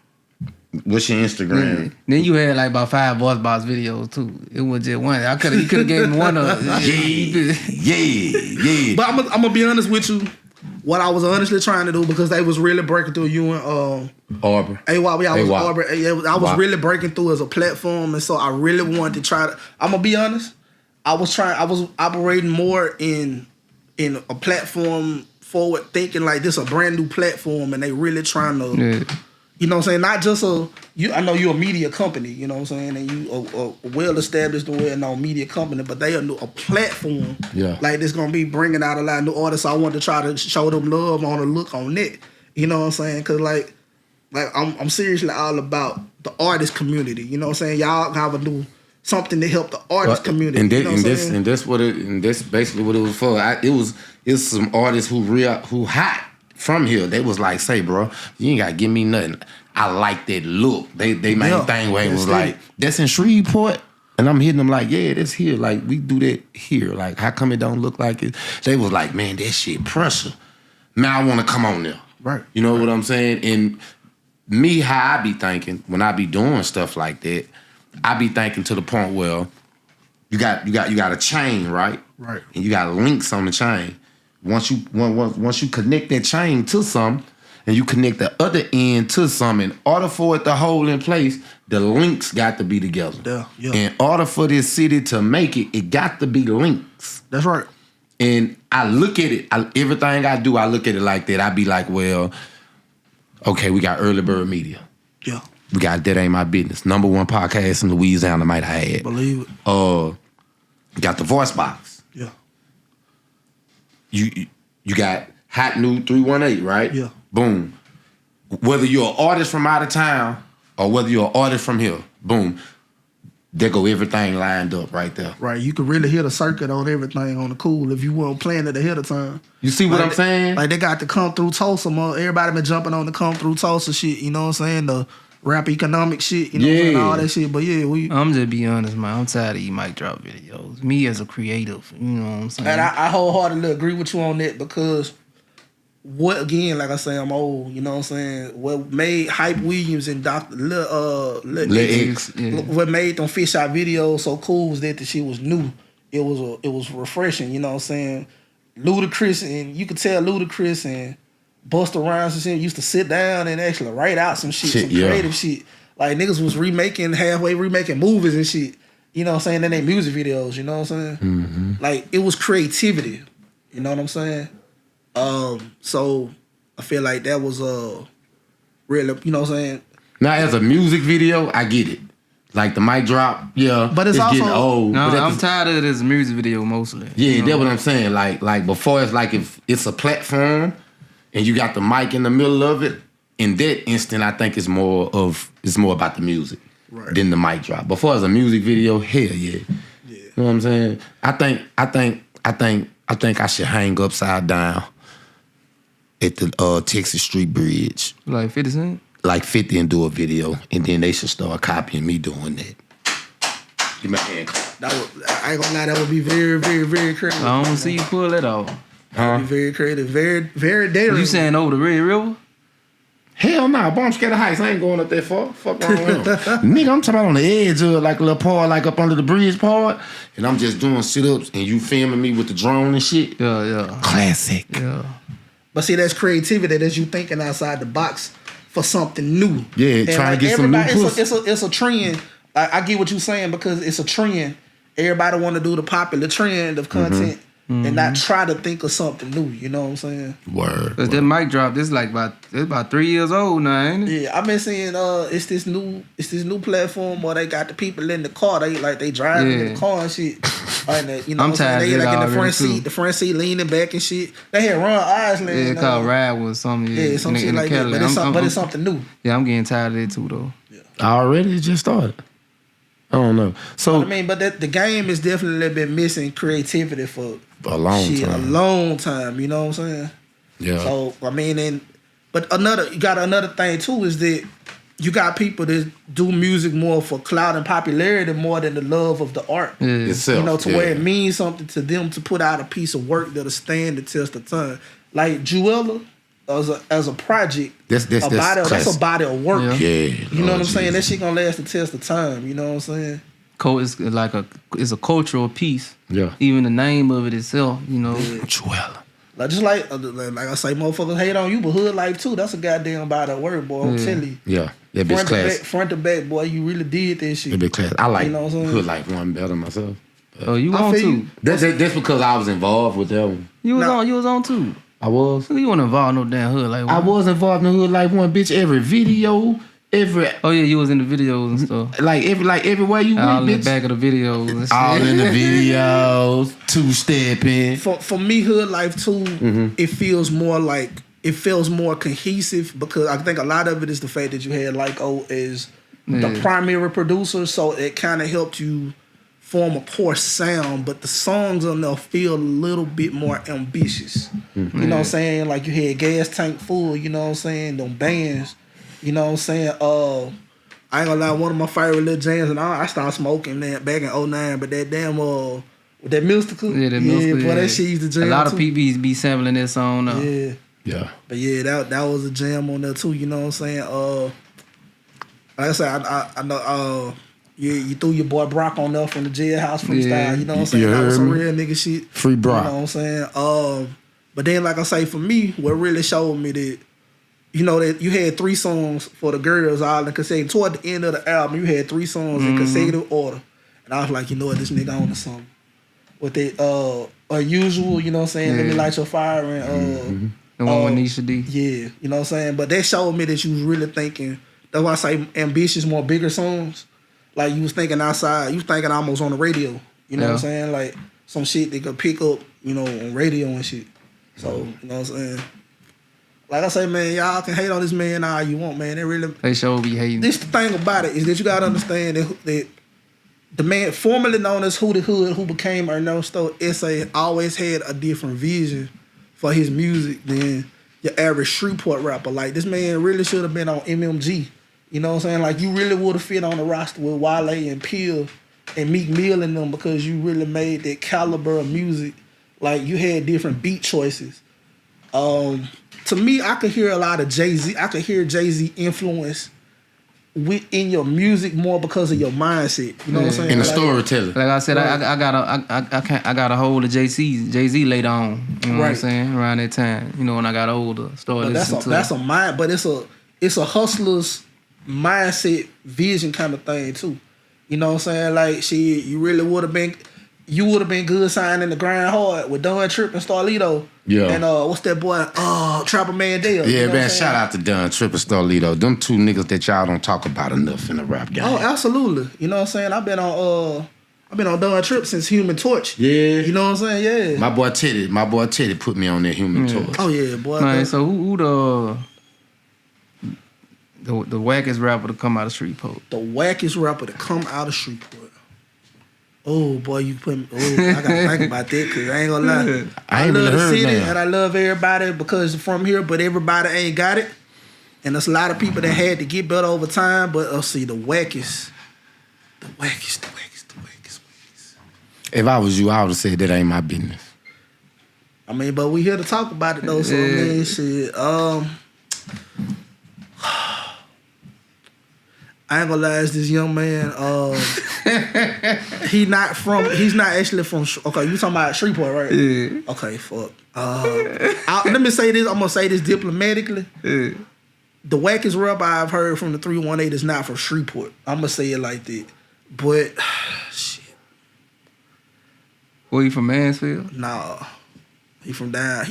D: what's your Instagram?
B: Then you had like about 5 voice box videos too. It was just one. You could have gave me one of them.
D: Yeah.
E: But I'm gonna be honest with you. What I was honestly trying to do, because they was really breaking through, you and
D: Arbor.
E: I was really breaking through as a platform, and so I really wanted to try to. I'm gonna be honest. I was operating more in a platform forward thinking, like this a brand new platform, and they really trying to, you know what I'm saying? Not just I know you're a media company, you know what I'm saying, and you a well established and well known media company, but they are a platform, like this gonna be bringing out a lot of new artists. So I wanted to try to show them love on the look on it, you know what I'm saying? Cause like I'm seriously all about the artist community, you know what I'm saying? Y'all have to do something to help the artist community.
D: And that's basically what it was for. It's some artists who hot from here. They was like, say, bro, you ain't gotta give me nothing. I like that look. They main thing where it was like, that's in Shreveport. And I'm hitting them like, yeah, that's here. Like, we do that here. Like, how come it don't look like it? They was like, man, that shit pressure. Man, I wanna come on there.
E: Right.
D: You know what I'm saying? And me, how I be thinking when I be doing stuff like that, I be thinking to the point where you got a chain, right?
E: Right.
D: And you got links on the chain. Once you connect that chain to something, and you connect the other end to something, in order for it to hold in place, the links got to be together.
E: Yeah.
D: In order for this city to make it, it got to be links.
E: That's right.
D: And I look at it, everything I do, I look at it like that. I be like, well, okay, we got Early Bird Media.
E: Yeah.
D: We got That Ain't My Business. #1 podcast in Louisiana, might I add.
E: Believe it.
D: We got the Voice Box.
E: Yeah.
D: You got HotNew318, right?
E: Yeah.
D: Boom. Whether you're an artist from out of town or whether you're an artist from here, boom. There go everything lined up right there.
E: Right. You could really hit a circuit on everything on the cool if you weren't playing it ahead of time.
D: You see what I'm saying?
E: Like they got to come through Tulsa. Everybody been jumping on the come through Tulsa shit, you know what I'm saying? The rap economic shit, you know what I'm saying? All that shit. But yeah,
B: I'm just be honest, man. I'm tired of these mic drop videos. Me as a creative, you know what I'm saying?
E: And I wholeheartedly agree with you on that because again, like I say, I'm old, you know what I'm saying? What made Hype Williams and Dr. Lil X, what made them fish out videos so cool was that the shit was new. It was refreshing, you know what I'm saying? Ludacris, and you could tell Ludacris and Busta Rhymes and shit used to sit down and actually write out some shit, some creative shit. Like niggas was halfway remaking movies and shit. You know what I'm saying? Then they music videos, you know what I'm saying?
D: Mm-hmm.
E: Like it was creativity. You know what I'm saying? So I feel like that was really, you know what I'm saying?
D: Now as a music video, I get it. Like the mic drop,
E: but it's also
D: getting old.
B: No, I'm tired of this music video mostly.
D: Yeah, that's what I'm saying. Like before, it's like if it's a platform and you got the mic in the middle of it, in that instant, I think it's more about the music than the mic drop. Before it's a music video, hell yeah. You know what I'm saying? I think I should hang upside down at the Texas Street Bridge.
B: Like 50 Cent?
D: Like 50 and do a video, and then they should start copying me doing that. Give me a hand clap.
E: I ain't gonna lie, that would be very, very, very creative.
B: I don't see you pull it off.
E: That would be very creative, very, very daring.
B: You saying over the Red River?
D: Hell nah, Bombscatter Heights. I ain't going up that far. Fuck wrong with him. Nigga, I'm talking about on the edge of like a little part, like up under the bridge part, and I'm just doing sit-ups, and you filming me with the drone and shit.
B: Yeah.
D: Classic.
B: Yeah.
E: But see, that's creativity. That's you thinking outside the box for something new.
D: Yeah,
E: and
D: trying to get some new pussy.
E: It's a trend. I get what you're saying because it's a trend. Everybody want to do the popular trend of content and not try to think of something new. You know what I'm saying?
D: Word.
B: Cause that mic drop, this like about 3 years old now, ain't it?
E: Yeah, I've been seeing it's this new platform where they got the people in the car. They driving in the car and shit. And that, you know,
B: I'm
E: what I'm saying?
B: tired
E: They
B: of it
E: like in
B: already,
E: the front seat leaning back and shit. They had Ron Isley.
B: Yeah, called Ride with something.
E: Yeah, some shit like that. But it's something new.
B: Yeah, I'm getting tired of it too, though.
D: Already, it just started. I don't know. So
E: I mean, but the game is definitely a little bit missing creativity for
D: a long
E: a
D: time.
E: long time. You know what I'm saying?
D: Yeah.
E: So I mean, but you got another thing too is that you got people that do music more for clout and popularity more than the love of the art.
B: Yeah.
D: Itself,
E: You know, to where it means something to them to put out a piece of work that'll stand the test of time. Like Juella, as a project, that's a body of work.
B: Yeah.
E: You know what I'm saying? That shit gonna last the test of time. You know what I'm saying?
B: It's like it's a cultural piece.
D: Yeah.
B: Even the name of it itself, you know.
D: Juella.
E: Like just like I say, motherfuckers hate on you, but hood life too. That's a goddamn body of work, boy. I'm telling you.
D: Yeah. That bitch class.
E: Front to back, boy. You really did that shit.
D: That bitch class. I like
E: You know what I'm saying?
D: Hood Life one better myself.
B: Oh, you
E: I
B: on
E: feel
B: too?
E: you.
D: That's because I was involved with that one.
B: You was
E: Nah.
B: on. You was on too.
D: I was.
B: You weren't involved in no damn hood like.
D: I was involved in Hood Life one, bitch. Every video, every
B: Oh yeah, you was in the videos and stuff.
D: everywhere you
B: All
D: went,
B: in
D: bitch.
B: the back of the videos. And shit.
D: All in the videos, two-stepping.
E: For me, hood life too.
D: Mm-hmm.
E: It feels more cohesive because I think a lot of it is the fact that you had as the primary producer, so it kind of helped you form a core sound. But the songs on there feel a little bit more ambitious.
D: Mm-hmm.
E: You know what I'm saying? Like you had Gas Tank Full. You know what I'm saying? Them bands. You know what I'm saying? I ain't gonna lie, one of my favorite little jams, and I started smoking that back in 2009, but that damn that Mystical.
B: Yeah, that Mystical.
E: boy, that shit used to jam.
B: A lot of
E: too.
B: people be sampling that song now.
E: Yeah.
D: Yeah.
E: But yeah, that was a jam on there too, you know what I'm saying? Like I said, I know you threw your boy Brock on there from the jailhouse freestyle,
B: Yeah.
E: you know what I'm saying?
D: You
E: That was
D: heard
E: some
D: me?
E: real nigga shit.
D: Free Brock.
E: You know what I'm saying? But then like I say, for me, what really showed me that you know that you had 3 songs for the girls all in consecutive. Toward the end of the album, you had 3 songs in consecutive order. And I was like, you know what, this nigga on to something. With that Unusual, you know what I'm saying? Let Me Light Your Fire and
B: The one with Nisha D.
E: yeah, you know what I'm saying? But that showed me that you was really thinking, that's why I say ambitious, more bigger songs. Like you was thinking outside, you was thinking almost on the radio. You know what I'm saying? Like some shit they could pick up, you know, on radio and shit. So, you know what I'm saying? Like I say, man, y'all can hate on this man all you want, man. They really
B: They sure be hating.
E: this the thing about it is that you gotta understand that the man formerly known as Who the Hood, who became Ernesto S.A., always had a different vision for his music than your average Shreveport rapper. Like this man really should have been on MMG. You know what I'm saying? Like you really would have fit on the roster with Wale and Peel and Meek Mill and them because you really made that caliber of music. Like you had different beat choices. To me, I could hear a lot of Jay-Z. I could hear Jay-Z influence in your music more because of your mindset. You know what I'm saying?
D: In the
E: Like,
D: storytelling.
B: Like I said, I got a hold of Jay-Z later on. You know what I'm saying? Around that time, you know, when I got older, started listening to
E: that's a mind, but it's a hustler's mindset, vision kind of thing too. You know what I'm saying? Like shit, you really would have been good signing the Grind Hard with Don Tripp and Starlito.
D: Yeah.
E: And what's that boy? Trapper Mandel.
D: Yeah,
E: you know
D: man, shout out to Don Tripp and Starlito. Them 2 niggas that y'all don't talk about enough in the rap game.
E: Oh, absolutely. You know what I'm saying? I've been on Don Tripp since Human Torch.
D: Yeah.
E: You know what I'm saying? Yeah.
D: My boy Teddy put me on that Human Torch.
E: Oh yeah, boy.
B: Man, so who the wackest rapper to come out of Shreveport?
E: The wackest rapper to come out of Shreveport. Oh boy, you put me. Oh, I gotta think about that because I ain't gonna lie.
D: I ain't
E: love
D: really
E: the
D: heard
E: city
D: that.
E: and I love everybody because from here, but everybody ain't got it. And there's a lot of people that had to get better over time. But let's see, the wackest.
D: If I was you, I would have said that ain't my business.
E: I mean, but we here to talk about it though. So man, shit. I ain't gonna lie, it's this young man. He's not actually from. Okay, you talking about Shreveport, right?
B: Yeah.
E: Okay, fuck. Let me say this. I'm gonna say this diplomatically.
B: Yeah.
E: The wackest rapper I've heard from the 318 is not from Shreveport. I'm gonna say it like that. But shit,
B: Where you from, Mansfield?
E: nah. He from down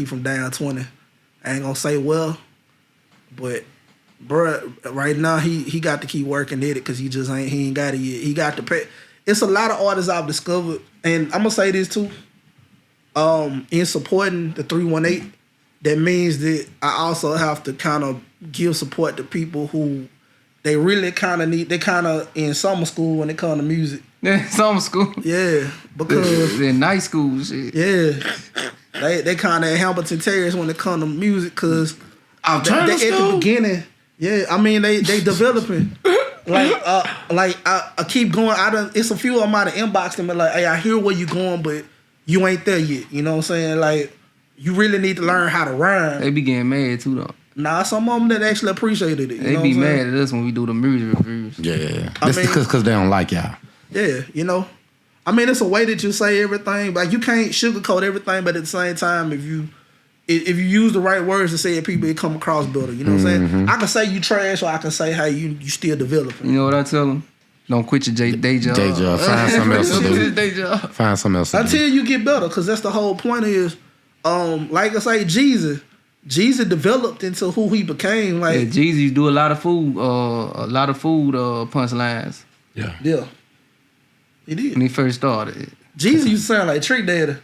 E: 20. I ain't gonna say well, but bruh, right now he got to keep working at it because he ain't got it yet. He got to pay. it's a lot of artists I've discovered, and I'm gonna say this too. In supporting the 318, that means that I also have to kind of give support to people who they really kind of need. They kind of in summer school when it comes to music.
B: Yeah, summer school.
E: Yeah, because
B: in night school shit.
E: Yeah, they kind of Hamilton Terrace when it comes to music, cause
D: alternative
E: they, at the beginning. Yeah, I mean they developing. I keep going. It's a few of them out of inbox them and like, hey, I hear where you going, but you ain't there yet. You know what I'm saying? Like, you really need to learn how to rhyme.
B: They be getting mad too though.
E: Nah, some of them that actually appreciated it.
B: They be mad at us when we do the music reviews.
D: Yeah, that's because they don't like y'all.
E: Yeah, you know. I mean, it's a way that you say everything, but you can't sugarcoat everything. But at the same time, if you use the right words to say it, people it come across better. You know what I'm saying? I can say you trash, or I can say how you still developing.
B: You know what I tell them? Don't quit your day job.
D: Day job. Find something else to do.
B: Day job.
D: Find something else to do.
E: Until you get better, because that's the whole point is, like I say, Jesus developed into who he became. Like
B: Jesus do a lot of food punchlines.
E: Yeah. He did.
B: When he first started.
E: Jesus used to sound like Trick Daddy.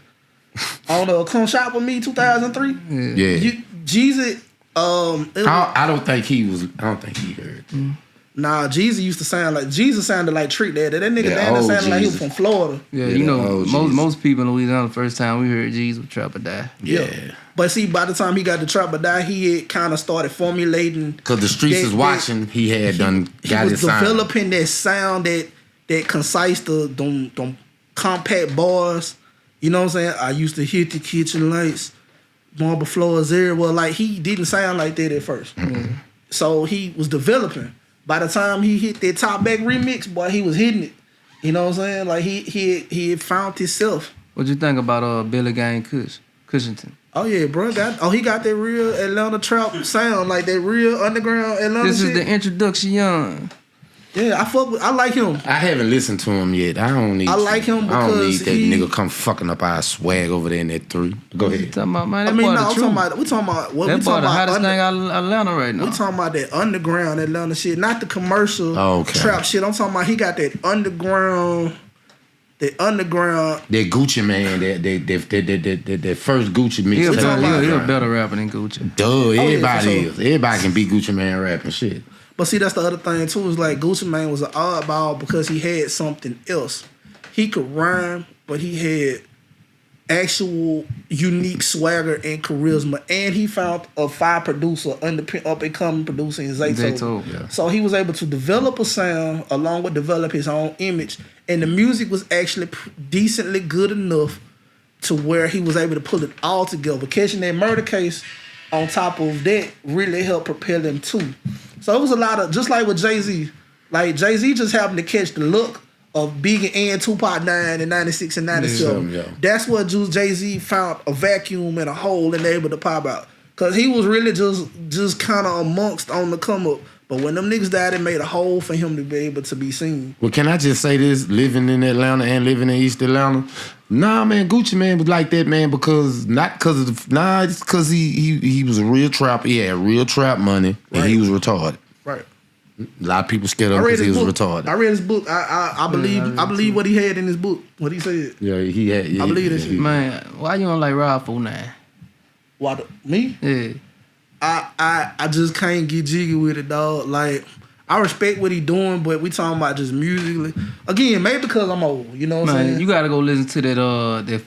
E: On Come Shop With Me 2003.
D: Yeah.
E: Jesus.
D: I don't think he heard.
E: Nah, Jesus sounded like Trick Daddy. That nigga down there sounded like he was from Florida.
B: Yeah, you know, most people in Louisiana, the first time we heard Jesus was Trap or Die.
E: Yeah. But see, by the time he got to Trap or Die, he had kind of started formulating.
D: Because the streets is watching, he got his sound.
E: He was developing that sound, that concise, them compact bars. You know what I'm saying? I used to hit the kitchen lights, marble floors everywhere. Like, he didn't sound like that at first. Mm-hmm. So he was developing. By the time he hit that Top Back remix, boy, he was hitting it. You know what I'm saying? Like, he had found himself.
B: What'd you think about Billy Gang Cushington?
E: Oh yeah, bro. He got that real Atlanta trap sound, like that real underground Atlanta
B: This
E: shit.
B: is the introduction.
E: Yeah, I like him.
D: I haven't listened to him yet. I
E: like him because
D: I don't need that nigga come fucking up our swag over there in that 3. Go ahead.
B: Talking about, man,
E: we talking about what
B: that
E: we talking
B: the
E: about.
B: Hottest thing out of Atlanta right now.
E: We talking about that underground Atlanta shit, not the commercial trap shit. I'm talking about he got that underground. That
D: Gucci man, that first Gucci mix.
B: He's a better rapper than Gucci.
D: Duh, everybody is. Everybody can be Gucci man rapping shit.
E: But see, that's the other thing too. Is like Gucci Mane was an oddball because he had something else. He could rhyme, but he had actual unique swagger and charisma, and he found a fire producer, up and coming producer in Zayto.
D: Yeah.
E: So he was able to develop a sound along with develop his own image, and the music was actually decently good enough to where he was able to pull it all together. Catching that murder case on top of that really helped propel him too. So it was a lot of, just like with Jay-Z. Like, Jay-Z just happened to catch the look of Biggie and Tupac dying in 96 and 97.
D: Yeah.
E: That's what Jay-Z found a vacuum and a hole and able to pop out. Because he was really just kind of amongst on the come up. But when them niggas died, it made a hole for him to be able to be seen.
D: Well, can I just say this? Living in Atlanta and living in East Atlanta, nah, man, Gucci Mane was like that, man, because it's because he was a real trapper. He had real trap money, and he was retarded.
E: Right.
D: A lot of people scared of him because he was retarded.
E: I read his book. I believe what he had in his book. What he said.
D: Yeah, he had. Yeah,
E: I believe that shit.
B: Man, why you don't like Rob 49?
E: Why me?
B: Yeah.
E: I just can't get jiggy with it, dog. Like, I respect what he doing, but we talking about just musically. Again, maybe because I'm old, you know what I'm saying?
B: You gotta go listen to that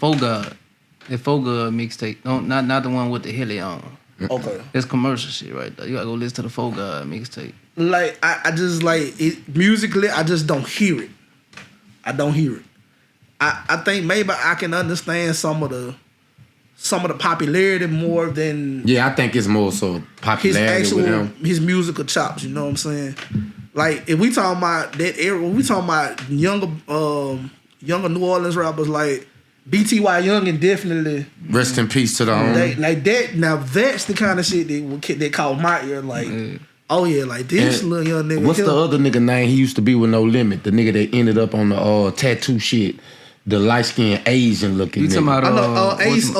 B: Fogard mixtape. Not the one with the Hilly on.
E: Okay.
B: That's commercial shit right there. You gotta go listen to the Fogard mixtape.
E: Like, I just like it musically, I just don't hear it. I don't hear it. I think maybe I can understand some of the popularity more than
D: I think it's more so popularity with him.
E: His musical chops, you know what I'm saying? Like, if we talking about that era, when we talking about younger New Orleans rappers like BTY Young, and definitely
D: rest in peace to the owner.
E: Like that. Now that's the kind of shit they call my ear. Like, oh yeah, like this little young nigga.
D: What's the other nigga name? He used to be with No Limit. The nigga that ended up on the tattoo shit. The light skinned Asian looking nigga.
B: You talking about
E: Ace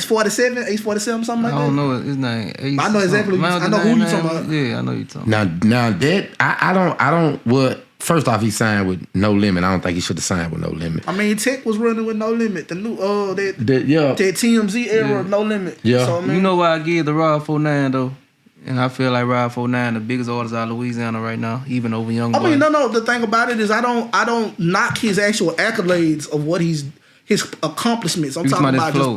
E: 47, Ace 47, something like that.
B: I don't know his name. Ace,
E: I know exactly. I know who you talking about.
B: Yeah, I know you talking about.
D: Now that I don't. What First off, he signed with No Limit. I don't think he should have signed with No Limit.
E: I mean, Tech was running with No Limit. The new that
D: Yeah.
E: TMZ era, No Limit.
D: Yeah.
E: So, I mean,
B: You know why I give the Rod 49 though? And I feel like Rod 49 the biggest artist out of Louisiana right now, even over Young Boy.
E: I mean, no. The thing about it is, I don't knock his actual accolades of what his accomplishments. I'm talking about just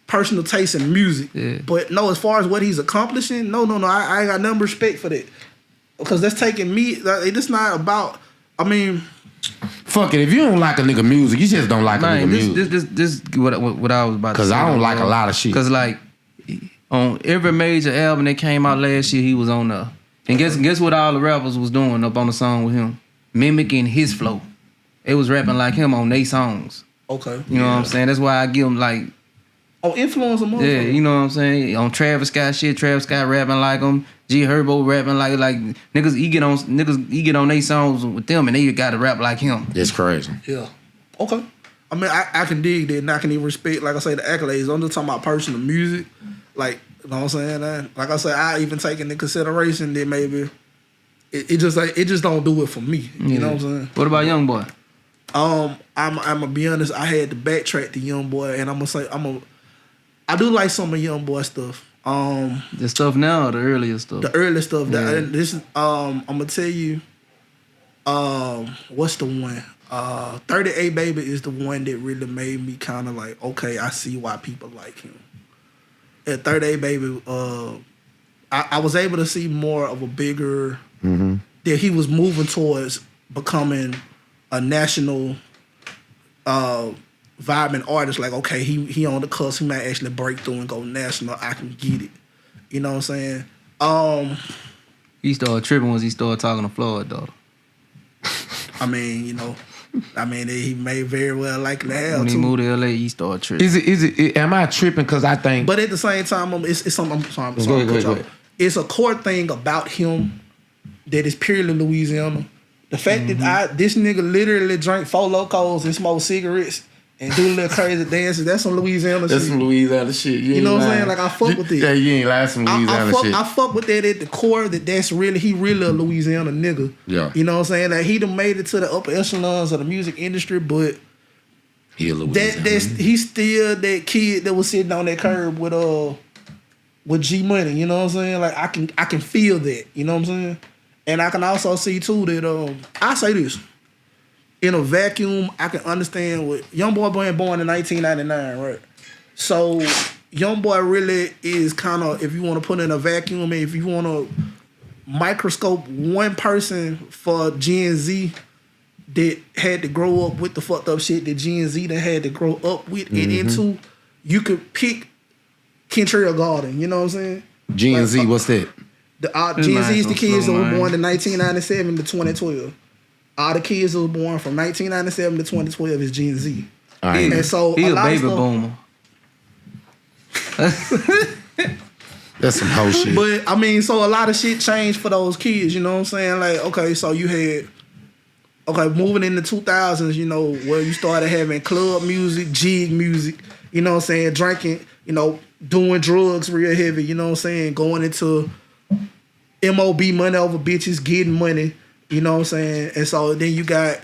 E: personal taste in music.
B: Yeah.
E: But no, as far as what he's accomplishing, no. I ain't got none respect for that because that's taking me. It's not about. I mean,
D: fuck it. If you don't like a nigga music, you just don't like a nigga music.
B: This what I was about to say.
D: Because I don't like a lot of shit.
B: Because like on every major album that came out last year, he was on there. And guess what all the rappers was doing up on the song with him? Mimicking his flow. It was rapping like him on they songs.
E: okay.
B: You know what I'm saying? That's why I give him like,
E: Oh, influence him.
B: yeah, you know what I'm saying? On Travis Scott shit, Travis Scott rapping like him, G Herbo rapping like niggas he get on they songs with them and they gotta rap like him.
D: It's crazy.
E: Yeah. Okay. I mean, I can dig that, and I can even respect, like I say, the accolades. I'm just talking about personal music. Like, you know what I'm saying? Like I say, I even take into consideration that maybe it just don't do it for me. You know what I'm saying?
B: What about Young Boy?
E: I'm gonna be honest. I had to backtrack to Young Boy, and I'm gonna say I do like some of Young Boy stuff.
B: The stuff now or the earlier stuff?
E: The early stuff.
B: Yeah.
E: This is I'm gonna tell you. What's the one? 38 Baby is the one that really made me kind of like, okay, I see why people like him. At 38 Baby, I was able to see more of a bigger that he was moving towards becoming a national vibing artist. Like, okay, he on the cusp, he might actually break through and go national. I can get it. You know what I'm saying?
B: He started tripping once he started talking to Floyd though.
E: I mean, you know, he may very well likely have
B: When he
E: to.
B: moved to LA, he started tripping.
D: Is it? Am I tripping? Because I think.
E: But at the same time, it's something. I'm sorry.
D: Go ahead.
E: It's a core thing about him that is purely Louisiana. The fact that this nigga literally drank 4 Locos and smoked cigarettes and do little crazy dances, that's some Louisiana shit.
D: That's some Louisiana shit.
E: You know what I'm saying? Like, I fuck with it.
D: Yeah, you ain't lying. Some Louisiana shit.
E: I fuck with that at the core. He really a Louisiana nigga.
D: Yeah.
E: You know what I'm saying? Like, he done made it to the upper echelons of the music industry, but
D: He a Louisiana.
E: he's still that kid that was sitting on that curb with G Money. You know what I'm saying? Like, I can feel that. You know what I'm saying? And I can also see too that I say this. In a vacuum, I can understand what Young Boy born in 1999, right? So Young Boy really is kind of, if you want to put in a vacuum, if you want to microscope one person for Gen Z that had to grow up with the fucked up shit that Gen Z that had to grow up with and into, you could pick Kentrell Garden. You know what I'm saying?
D: Gen Z, what's that?
E: Gen Z is the kids that were born in 1997 to 2012. All the kids that were born from 1997 to 2012 is Gen Z.
D: All right.
E: And so
B: He a
E: lot
B: baby
E: of stuff,
B: boomer.
D: That's some whole shit.
E: But I mean, so a lot of shit changed for those kids. You know what I'm saying? Like, okay, so you had moving in the 2000s. You know, where you started having club music, jig music. You know what I'm saying? Drinking. You know, doing drugs real heavy. You know what I'm saying? Going into MOB, money over bitches, getting money. You know what I'm saying? And so then you got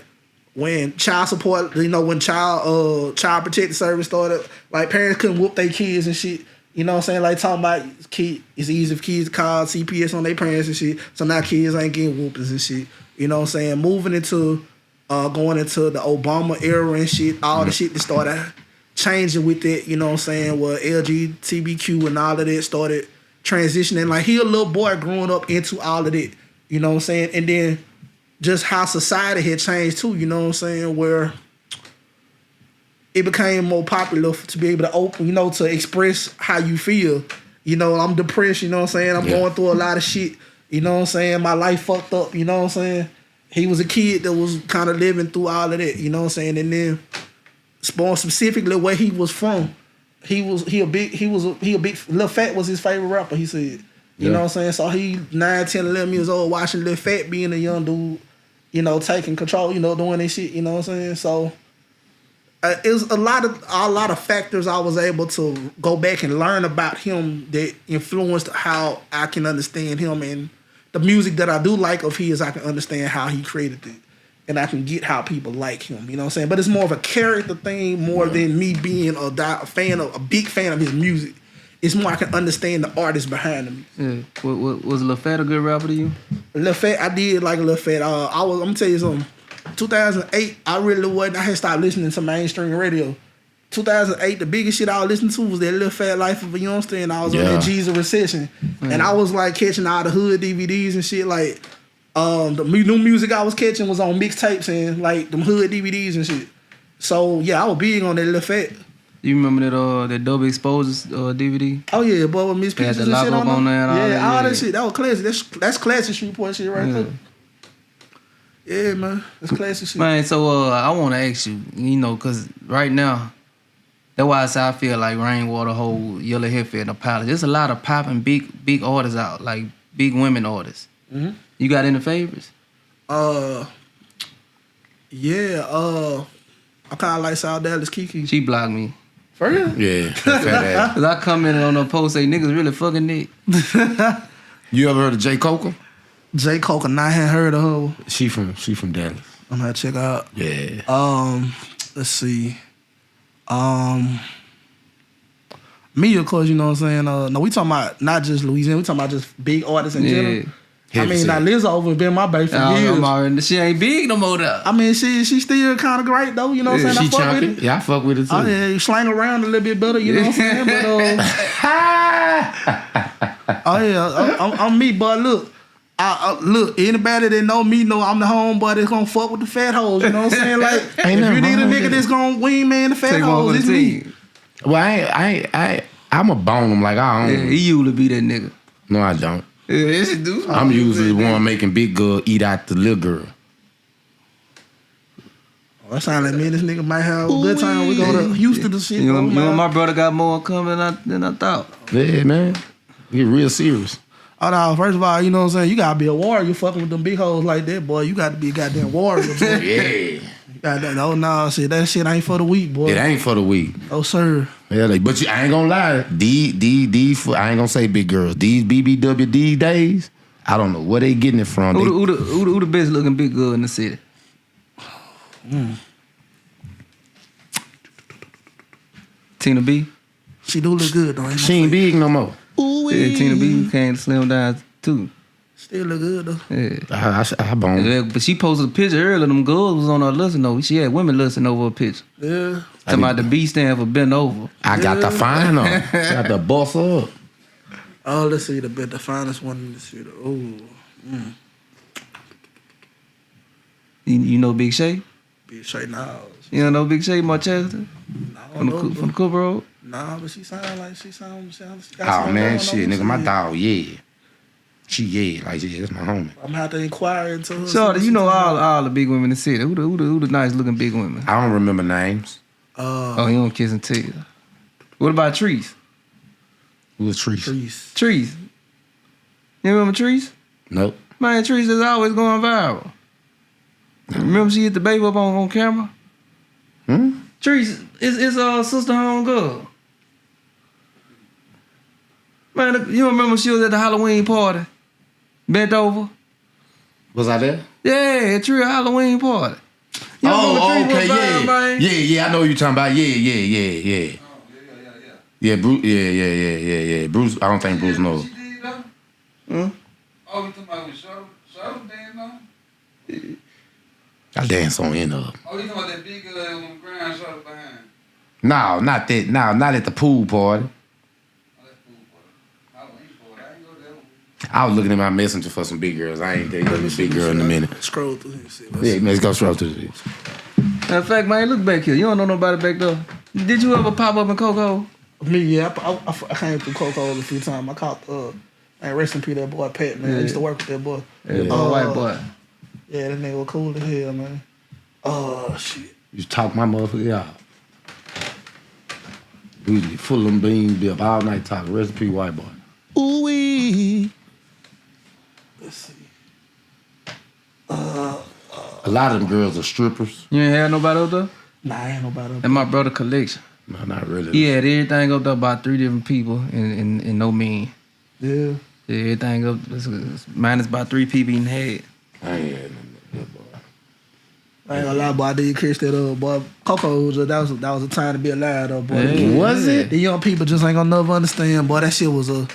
E: when child support, you know, when child protective service started, like parents couldn't whoop their kids and shit. You know what I'm saying? Like talking about it's easy for kids to call CPS on their parents and shit. So now kids ain't getting whoopings and shit. You know what I'm saying? Moving into going into the Obama era and shit, all the shit that started changing with it, you know what I'm saying? Where LGBTQ and all of that started transitioning. Like, he a little boy growing up into all of that. You know what I'm saying? And then just how society had changed too, you know what I'm saying? Where it became more popular to be able to open, you know, to express how you feel. You know, I'm depressed, you know what I'm saying? I'm going through a lot of shit, you know what I'm saying? My life fucked up, you know what I'm saying? He was a kid that was kind of living through all of that, you know what I'm saying? And then specifically where he was from, Lil Fat was his favorite rapper, he said. You know what I'm saying? So he 9, 10, 11 years old watching Lil Fat being a young dude, you know, taking control, you know, doing this shit, you know what I'm saying? So it was a lot of factors I was able to go back and learn about him that influenced how I can understand him and the music that I do like of his, I can understand how he created it. And I can get how people like him, you know what I'm saying? But it's more of a character thing more than me being a big fan of his music. It's more I can understand the artist behind him.
B: Yeah. Was Lil Fat a good rapper to you?
E: Lil Fat, I did like Lil Fat. I'm gonna tell you something. 2008, I really wasn't. I had stopped listening to mainstream radio. 2008, the biggest shit I was listening to was that Lil Fat Life of a Youngster, and I was on that Jesus Recession, and I was like catching all the hood DVDs and shit. Like the new music I was catching was on mixtapes and like them hood DVDs and shit. So yeah, I was big on that Lil Fat.
B: You remember that Double Exposures DVD?
E: Oh yeah, boy, with Miss
B: They had
E: Peaches
B: the
E: and shit
B: lock up
E: on
B: on
E: there.
B: there and all
E: Yeah,
B: that,
E: all
B: yeah.
E: that shit. That was classic. That's classic Shreveport shit right there. Yeah, man, that's classic shit.
B: Man, so I want to ask you, you know, because right now, that's why I feel like Rainwater, Hole, Yellow Heifer, and Apollo. There's a lot of popping big artists out, like big women artists.
E: Mm-hmm.
B: You got any favorites?
E: Yeah, I kind of like South Dallas Kiki.
B: She blocked me.
E: For real?
D: Yeah, fat ass.
B: Cause I commented on her post, say niggas really fucking Nick.
D: You ever heard of J. Coca?
E: J. Coca, I hadn't heard of her.
D: She from Dallas.
E: I'm gonna check out.
D: Yeah.
E: Let's see. Me, of course, you know what I'm saying. No, we talking about not just Louisiana. We talking about just big artists in general. I mean, now Lizzo been my baby for years.
B: She ain't big no more though.
E: I mean, she still kind of great though. You know what I'm saying?
D: She
E: I fuck with
D: chunky.
E: it.
D: Yeah, I fuck with it too.
E: Oh yeah, you slang around a little bit better. You know what I'm saying? But oh yeah, I'm me. But look. Look, anybody that know me know I'm the homeboy that's gonna fuck with the fat hoes. You know what I'm saying? Like, if you need a nigga that's gonna wingman the fat hoes, it's me.
D: Well, I'm a bone them like I
B: Yeah,
D: don't.
B: he usually be that nigga.
D: No, I don't.
B: Yeah, yes, he do.
D: I'm usually the one making big girl eat out the little girl.
E: Oh, that sound like me and this nigga might have a good time. We go to Houston to shit.
B: You know, my brother got more coming than I thought.
D: Yeah, man. Get real serious.
E: Oh no, first of all, you know what I'm saying? You gotta be a warrior. You fucking with them big hoes like that, boy. You gotta be a goddamn warrior, boy.
D: Yeah.
E: No, shit, that shit ain't for the weak, boy.
D: It ain't for the weak.
E: Oh, sir.
D: Yeah, but I ain't gonna lie. These, I ain't gonna say big girls. These BBW these days, I don't know where they getting it from.
B: Who the best looking big girl in the city? Tina B.
E: She do look good though.
D: She ain't big no more.
B: Yeah, Tina B can't slim down too.
E: Still look good though.
B: Yeah.
D: I bone.
B: Yeah, but she posted a picture earlier. Them girls was on her listening over. She had women listening over a picture.
E: Yeah.
B: Talking about the B stand for bent over.
D: I got the fine on. Got the boss up.
E: Oh, let's see the finest one in the city. Oh.
B: You know Big Shay?
E: Big Shay now.
B: You don't know Big Shay Marchester? From the Cook Road?
E: Nah, but she sound like she sound.
D: Oh man, shit, nigga, my dog, yeah. She like that's my homie.
E: I'm gonna have to inquire into her.
B: So you know all the big women in the city. Who the nice looking big women?
D: I don't remember names.
B: Oh, you don't kiss and tell. What about Trees?
D: Who was Trees?
B: Trees. You remember Trees?
D: Nope.
B: Man, Trees is always going viral. Remember she hit the baby up on camera? Trees is a sister home girl. Man, you remember she was at the Halloween party? Bent over?
D: Was I there?
B: Yeah, Tree Halloween party. You remember Tree was viral, man?
D: Yeah, I know what you're talking about. Yeah. Yeah, Bruce. Yeah. Bruce. I don't think Bruce knows.
F: She did though. Oh, you talking about with Shurlokke dancing on?
D: I dance on end up.
F: Oh, you talking about that big girl on the ground, Shurlokke behind?
D: No, not that. No, not at the pool party.
F: Oh, that's cool, boy. Halloween party. I ain't go there.
D: I was looking at my messenger for some big girls. I ain't dating a big girl in a minute.
E: Scroll through here. See,
D: Yeah, let's go straight to this.
B: Matter of fact, man, look back here. You don't know nobody back there. Did you ever pop up in Coco?
E: Me, yeah, I came through Coco's a few times. I caught man, rest in peace, that boy Pat, man. I used to work with that boy.
B: Yeah, white boy.
E: Yeah, that nigga was cool as hell, man. Oh shit.
D: You talk my motherfucker out. We full of them beans, be up all night talking. Recipe white boy. Ooh-wee.
E: Let's see.
D: A lot of them girls are strippers.
B: You ain't had nobody up there?
E: Nah, I ain't nobody up
B: And my brother collection.
D: No, not really.
B: He had everything up there about 3 different people and no men.
E: there. Yeah.
B: Yeah, everything up. It's minus about 3 people in head.
D: I ain't had nothing like that, boy.
E: I ain't gonna lie, boy. I did catch that boy. Coco, that was a time to be alive, though, boy.
B: Yeah.
D: Was it?
E: The young people just ain't gonna never understand, boy. That shit was that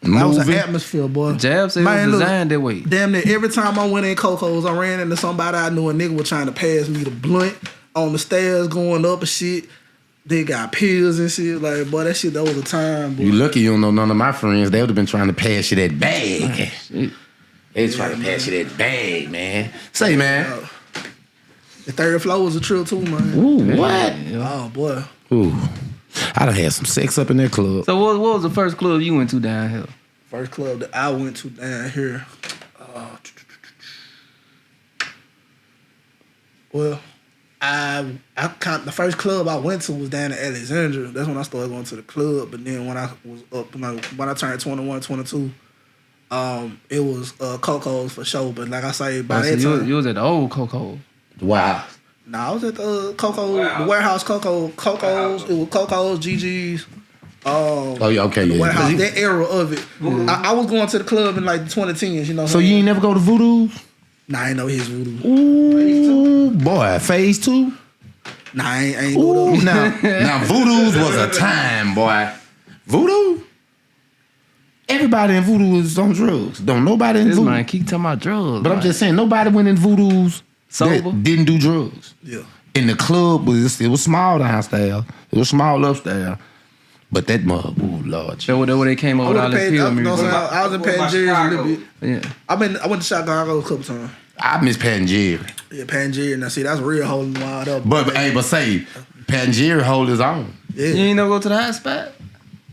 E: was an atmosphere, boy.
B: Jab said it was designed that way.
E: Damn near every time I went in Coco's, I ran into somebody I knew. A nigga was trying to pass me the blunt on the stairs going up and shit. They got pills and shit. Like, boy, that was a time, boy.
D: You lucky you don't know none of my friends. They would have been trying to pass you that bag. They trying to pass you that bag, man. Say, man.
E: The third floor was a trip too, man.
D: Ooh, what?
E: Oh, boy.
D: Ooh. I done had some sex up in that club.
B: So what was the first club you went to down here?
E: First club that I went to down here. Well, the first club I went to was down in Alexandria. That's when I started going to the club. But then when I was up, when I turned 21, 22, it was Coco's for sure. But like I say, by that time,
B: you was at the old Coco.
D: Wow.
E: Nah, I was at the Coco, the warehouse Coco's. It was Coco's, GG's.
D: Oh yeah, okay, yeah.
E: Warehouse, that era of it. I was going to the club in like the 2010s, you know.
D: So you ain't never go to Voodoo?
E: Nah, I ain't know his Voodoo.
D: Ooh, boy, phase 2?
E: Nah, I ain't go
D: Ooh,
E: to
D: now Voodoo's was a time, boy. Voodoo? Everybody in Voodoo is on drugs. Don't nobody in
B: This
D: Voodoo.
B: man keep talking about drugs.
D: But I'm just saying, nobody went in Voodoo's
B: Sober?
D: that didn't do drugs.
E: Yeah.
D: In the club, it was small downstairs. It was small upstairs. But that mother, ooh, Lord.
B: That where they came over with all the pill music.
E: I was in Pangeria a little bit.
B: Yeah.
E: I went to Chicago a couple times.
D: I miss Pangeria.
E: Yeah, Pangeria. Now see, that's real holding wild up.
D: But say, Pangeria hold his own.
E: Yeah.
B: You ain't never go to the hot spot?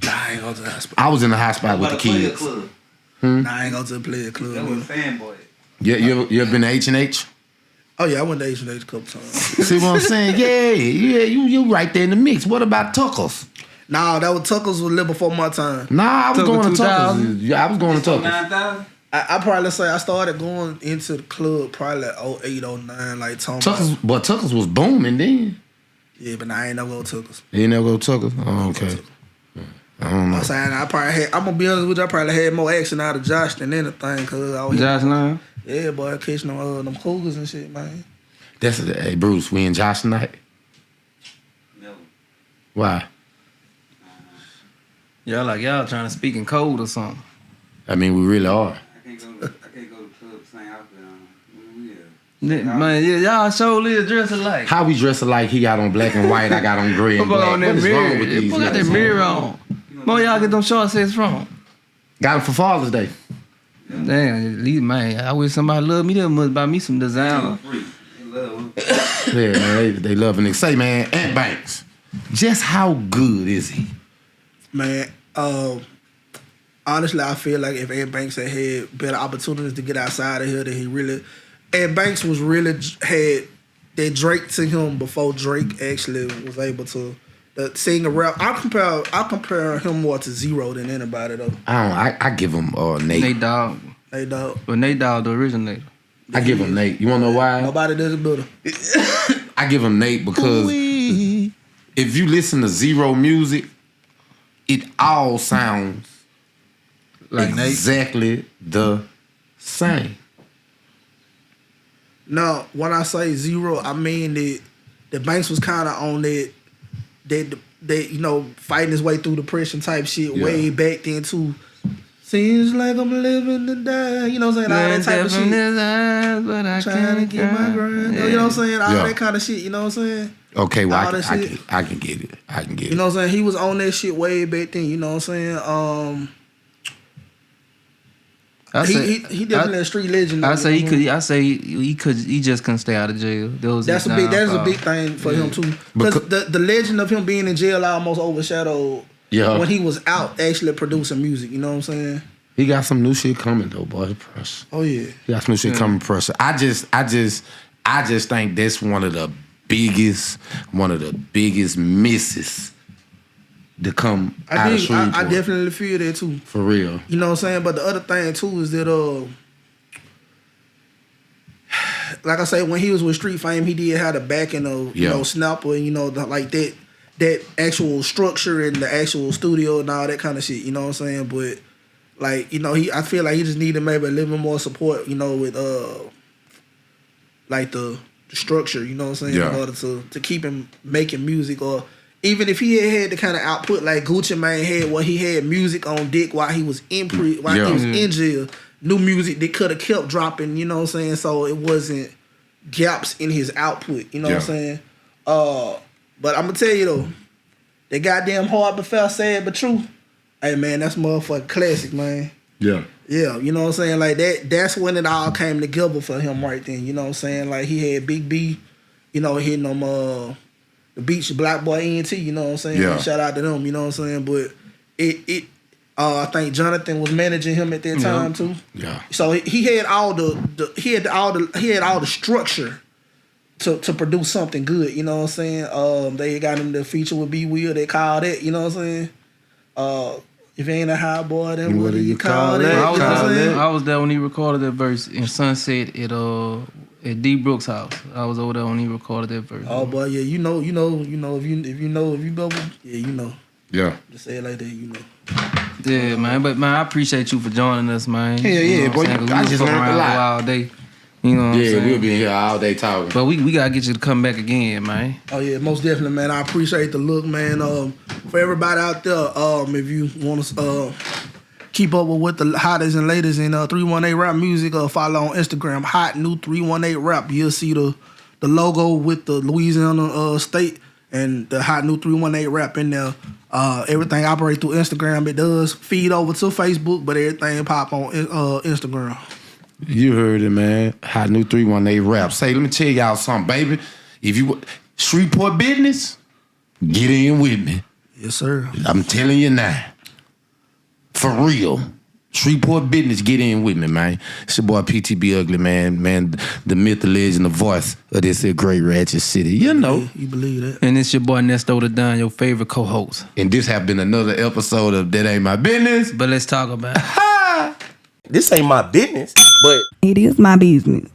E: Nah, I ain't go to the hospital.
D: I was in the hot spot with the kids.
E: Nah, I ain't go to the player club.
F: That was fanboy.
D: You ever been to H&H?
E: Oh yeah, I went to H&H a couple times.
D: See what I'm saying? Yeah, you right there in the mix. What about Tuckers?
E: Nah, that was Tuckers was a little before my time.
D: Nah, I was
B: Tucker
D: going to
B: 2000?
D: Tuckers. Yeah, I was going to Tuckers.
F: 9,000?
E: I probably say I started going into the club probably like 08, 09, like talking
D: Tuckers,
E: about.
D: but Tuckers was booming then.
E: Yeah, but I ain't never go to Tuckers.
D: You ain't never go to Tuckers? Oh, okay. I don't know.
E: I'm saying I'm gonna be honest with you, I probably had more action out of Josh than anything, cause I was
B: Josh Lyon?
E: yeah, boy, catching them cougars and shit, man.
D: Hey, Bruce, we in Josh tonight?
F: No.
D: Why?
B: Y'all trying to speak in code or something.
D: I mean, we really are.
F: I can't go to club same outfit on.
B: Man, yeah, y'all surely dress alike.
D: How we dress alike? He got on black and white. I got on gray and
B: Put
D: black.
B: on that
D: What is
B: mirror.
D: wrong with these
B: Put got that
D: niggas?
B: mirror on. Where y'all get them short sets from?
D: Got them for Father's Day.
B: Damn, at least, man, I wish somebody loved me. They must buy me some designer.
F: Free. They love him.
D: Yeah, man, they love it. Say, man, Ant Banks, just how good is he?
E: Man, honestly, I feel like if Ed Banks had better opportunities to get outside of here, that he really, Ed Banks was really had that Drake to him before Drake actually was able to sing a rap. I compare him more to Zero than anybody though.
D: I give him Nate.
B: Nate Dogg.
E: Hey dog,
B: But Nate Dogg, the originator.
D: I give him Nate. You wanna know why?
E: nobody does it better.
D: I give him Nate because if you listen to Zero music, it all sounds
B: Like Nate.
D: exactly the same.
E: Now, when I say Zero, I mean that Banks was kind of on that you know, fighting his way through depression type shit way back then too. Seems like I'm living to die. You know what I'm saying? All that type of shit.
B: But I
E: Trying to get my grind. You know what I'm saying? All
D: Yeah.
E: that kind of shit. You know what I'm saying?
D: Okay, well,
E: All that shit.
D: I can get it. I can get
E: You
D: it.
E: know what I'm saying? He was on that shit way back then. You know what I'm saying? He definitely a street legend.
B: I
E: though,
B: say
E: you
B: he
E: know
B: could.
E: what
B: I say he just couldn't stay out of jail.
E: That's a big thing for him too. Because the legend of him being in jail almost overshadowed when he was out actually producing music. You know what I'm saying?
D: He got some new shit coming though, boy. Pressure.
E: Oh yeah.
D: He got some new shit coming. Pressure. I just think that's one of the biggest misses to come out of Shreveport.
E: I definitely feel that too.
D: For real.
E: You know what I'm saying? But the other thing too is that like I say, when he was with Street Fame, he did have the backing of you know Snapper and you know like that actual structure and the actual studio and all that kind of shit. You know what I'm saying? But like, you know, I feel like he just needed maybe a little bit more support, you know, with like the structure, you know what I'm saying, in order to keep him making music, or even if he had the kind of output like Gucci Mane had, where he had music on deck while he was in he was in jail, new music that could have kept dropping, you know what I'm saying, so it wasn't gaps in his output, you know what I'm saying. But I'm gonna tell you though, that goddamn Hard But Fast, Sad But True, hey man, that's motherfucking classic, man. Yeah, you know what I'm saying? Like that's when it all came together for him right then, you know what I'm saying? Like he had Big B, you know, hitting them the Beach Black Boy ENT, you know what I'm saying? Yeah. Shout out to them, you know what I'm saying? But I think Jonathan was managing him at that time too. Yeah. So he had all the structure to produce something good, you know what I'm saying? They got him the feature with B Will, they called it, you know what I'm saying? If you ain't a high boy, then what do you call it?
B: I was there when he recorded that verse in Sunset at D Brooks' house. I was over there when he recorded that verse.
E: Oh boy, yeah, you know, if you go, yeah, you know. Yeah. Just say it like that, you know.
B: Yeah, man. But man, I appreciate you for joining us, man.
D: Yeah, boy. I just learned a lot
B: all day. You know what I'm saying?
D: We'll be here all day talking.
B: But we gotta get you to come back again, man.
E: Oh yeah, most definitely, man. I appreciate the look, man. For everybody out there, if you want to keep up with what the hottest and latest in 318 Rap music, follow on Instagram, HotNew318Rap. You'll see the logo with the Louisiana state and the HotNew318 Rap in there. Everything operates through Instagram. It does feed over to Facebook, but everything pop on Instagram.
D: You heard it, man. HotNew318 Rap. Say, let me tell y'all something, baby. If you Shreveport business, get in with me.
E: Yes, sir.
D: I'm telling you now. For real. Shreveport business, get in with me, man. It's your boy PTB Ugly, man. Man, the myth, the legend, the voice of this great ratchet city. You know.
E: You believe that.
B: And it's your boy Nesto the Don, your favorite co-host.
D: And this have been another episode of That Ain't My Business.
B: But let's talk about it.
A: This ain't my business, but
G: it is my business.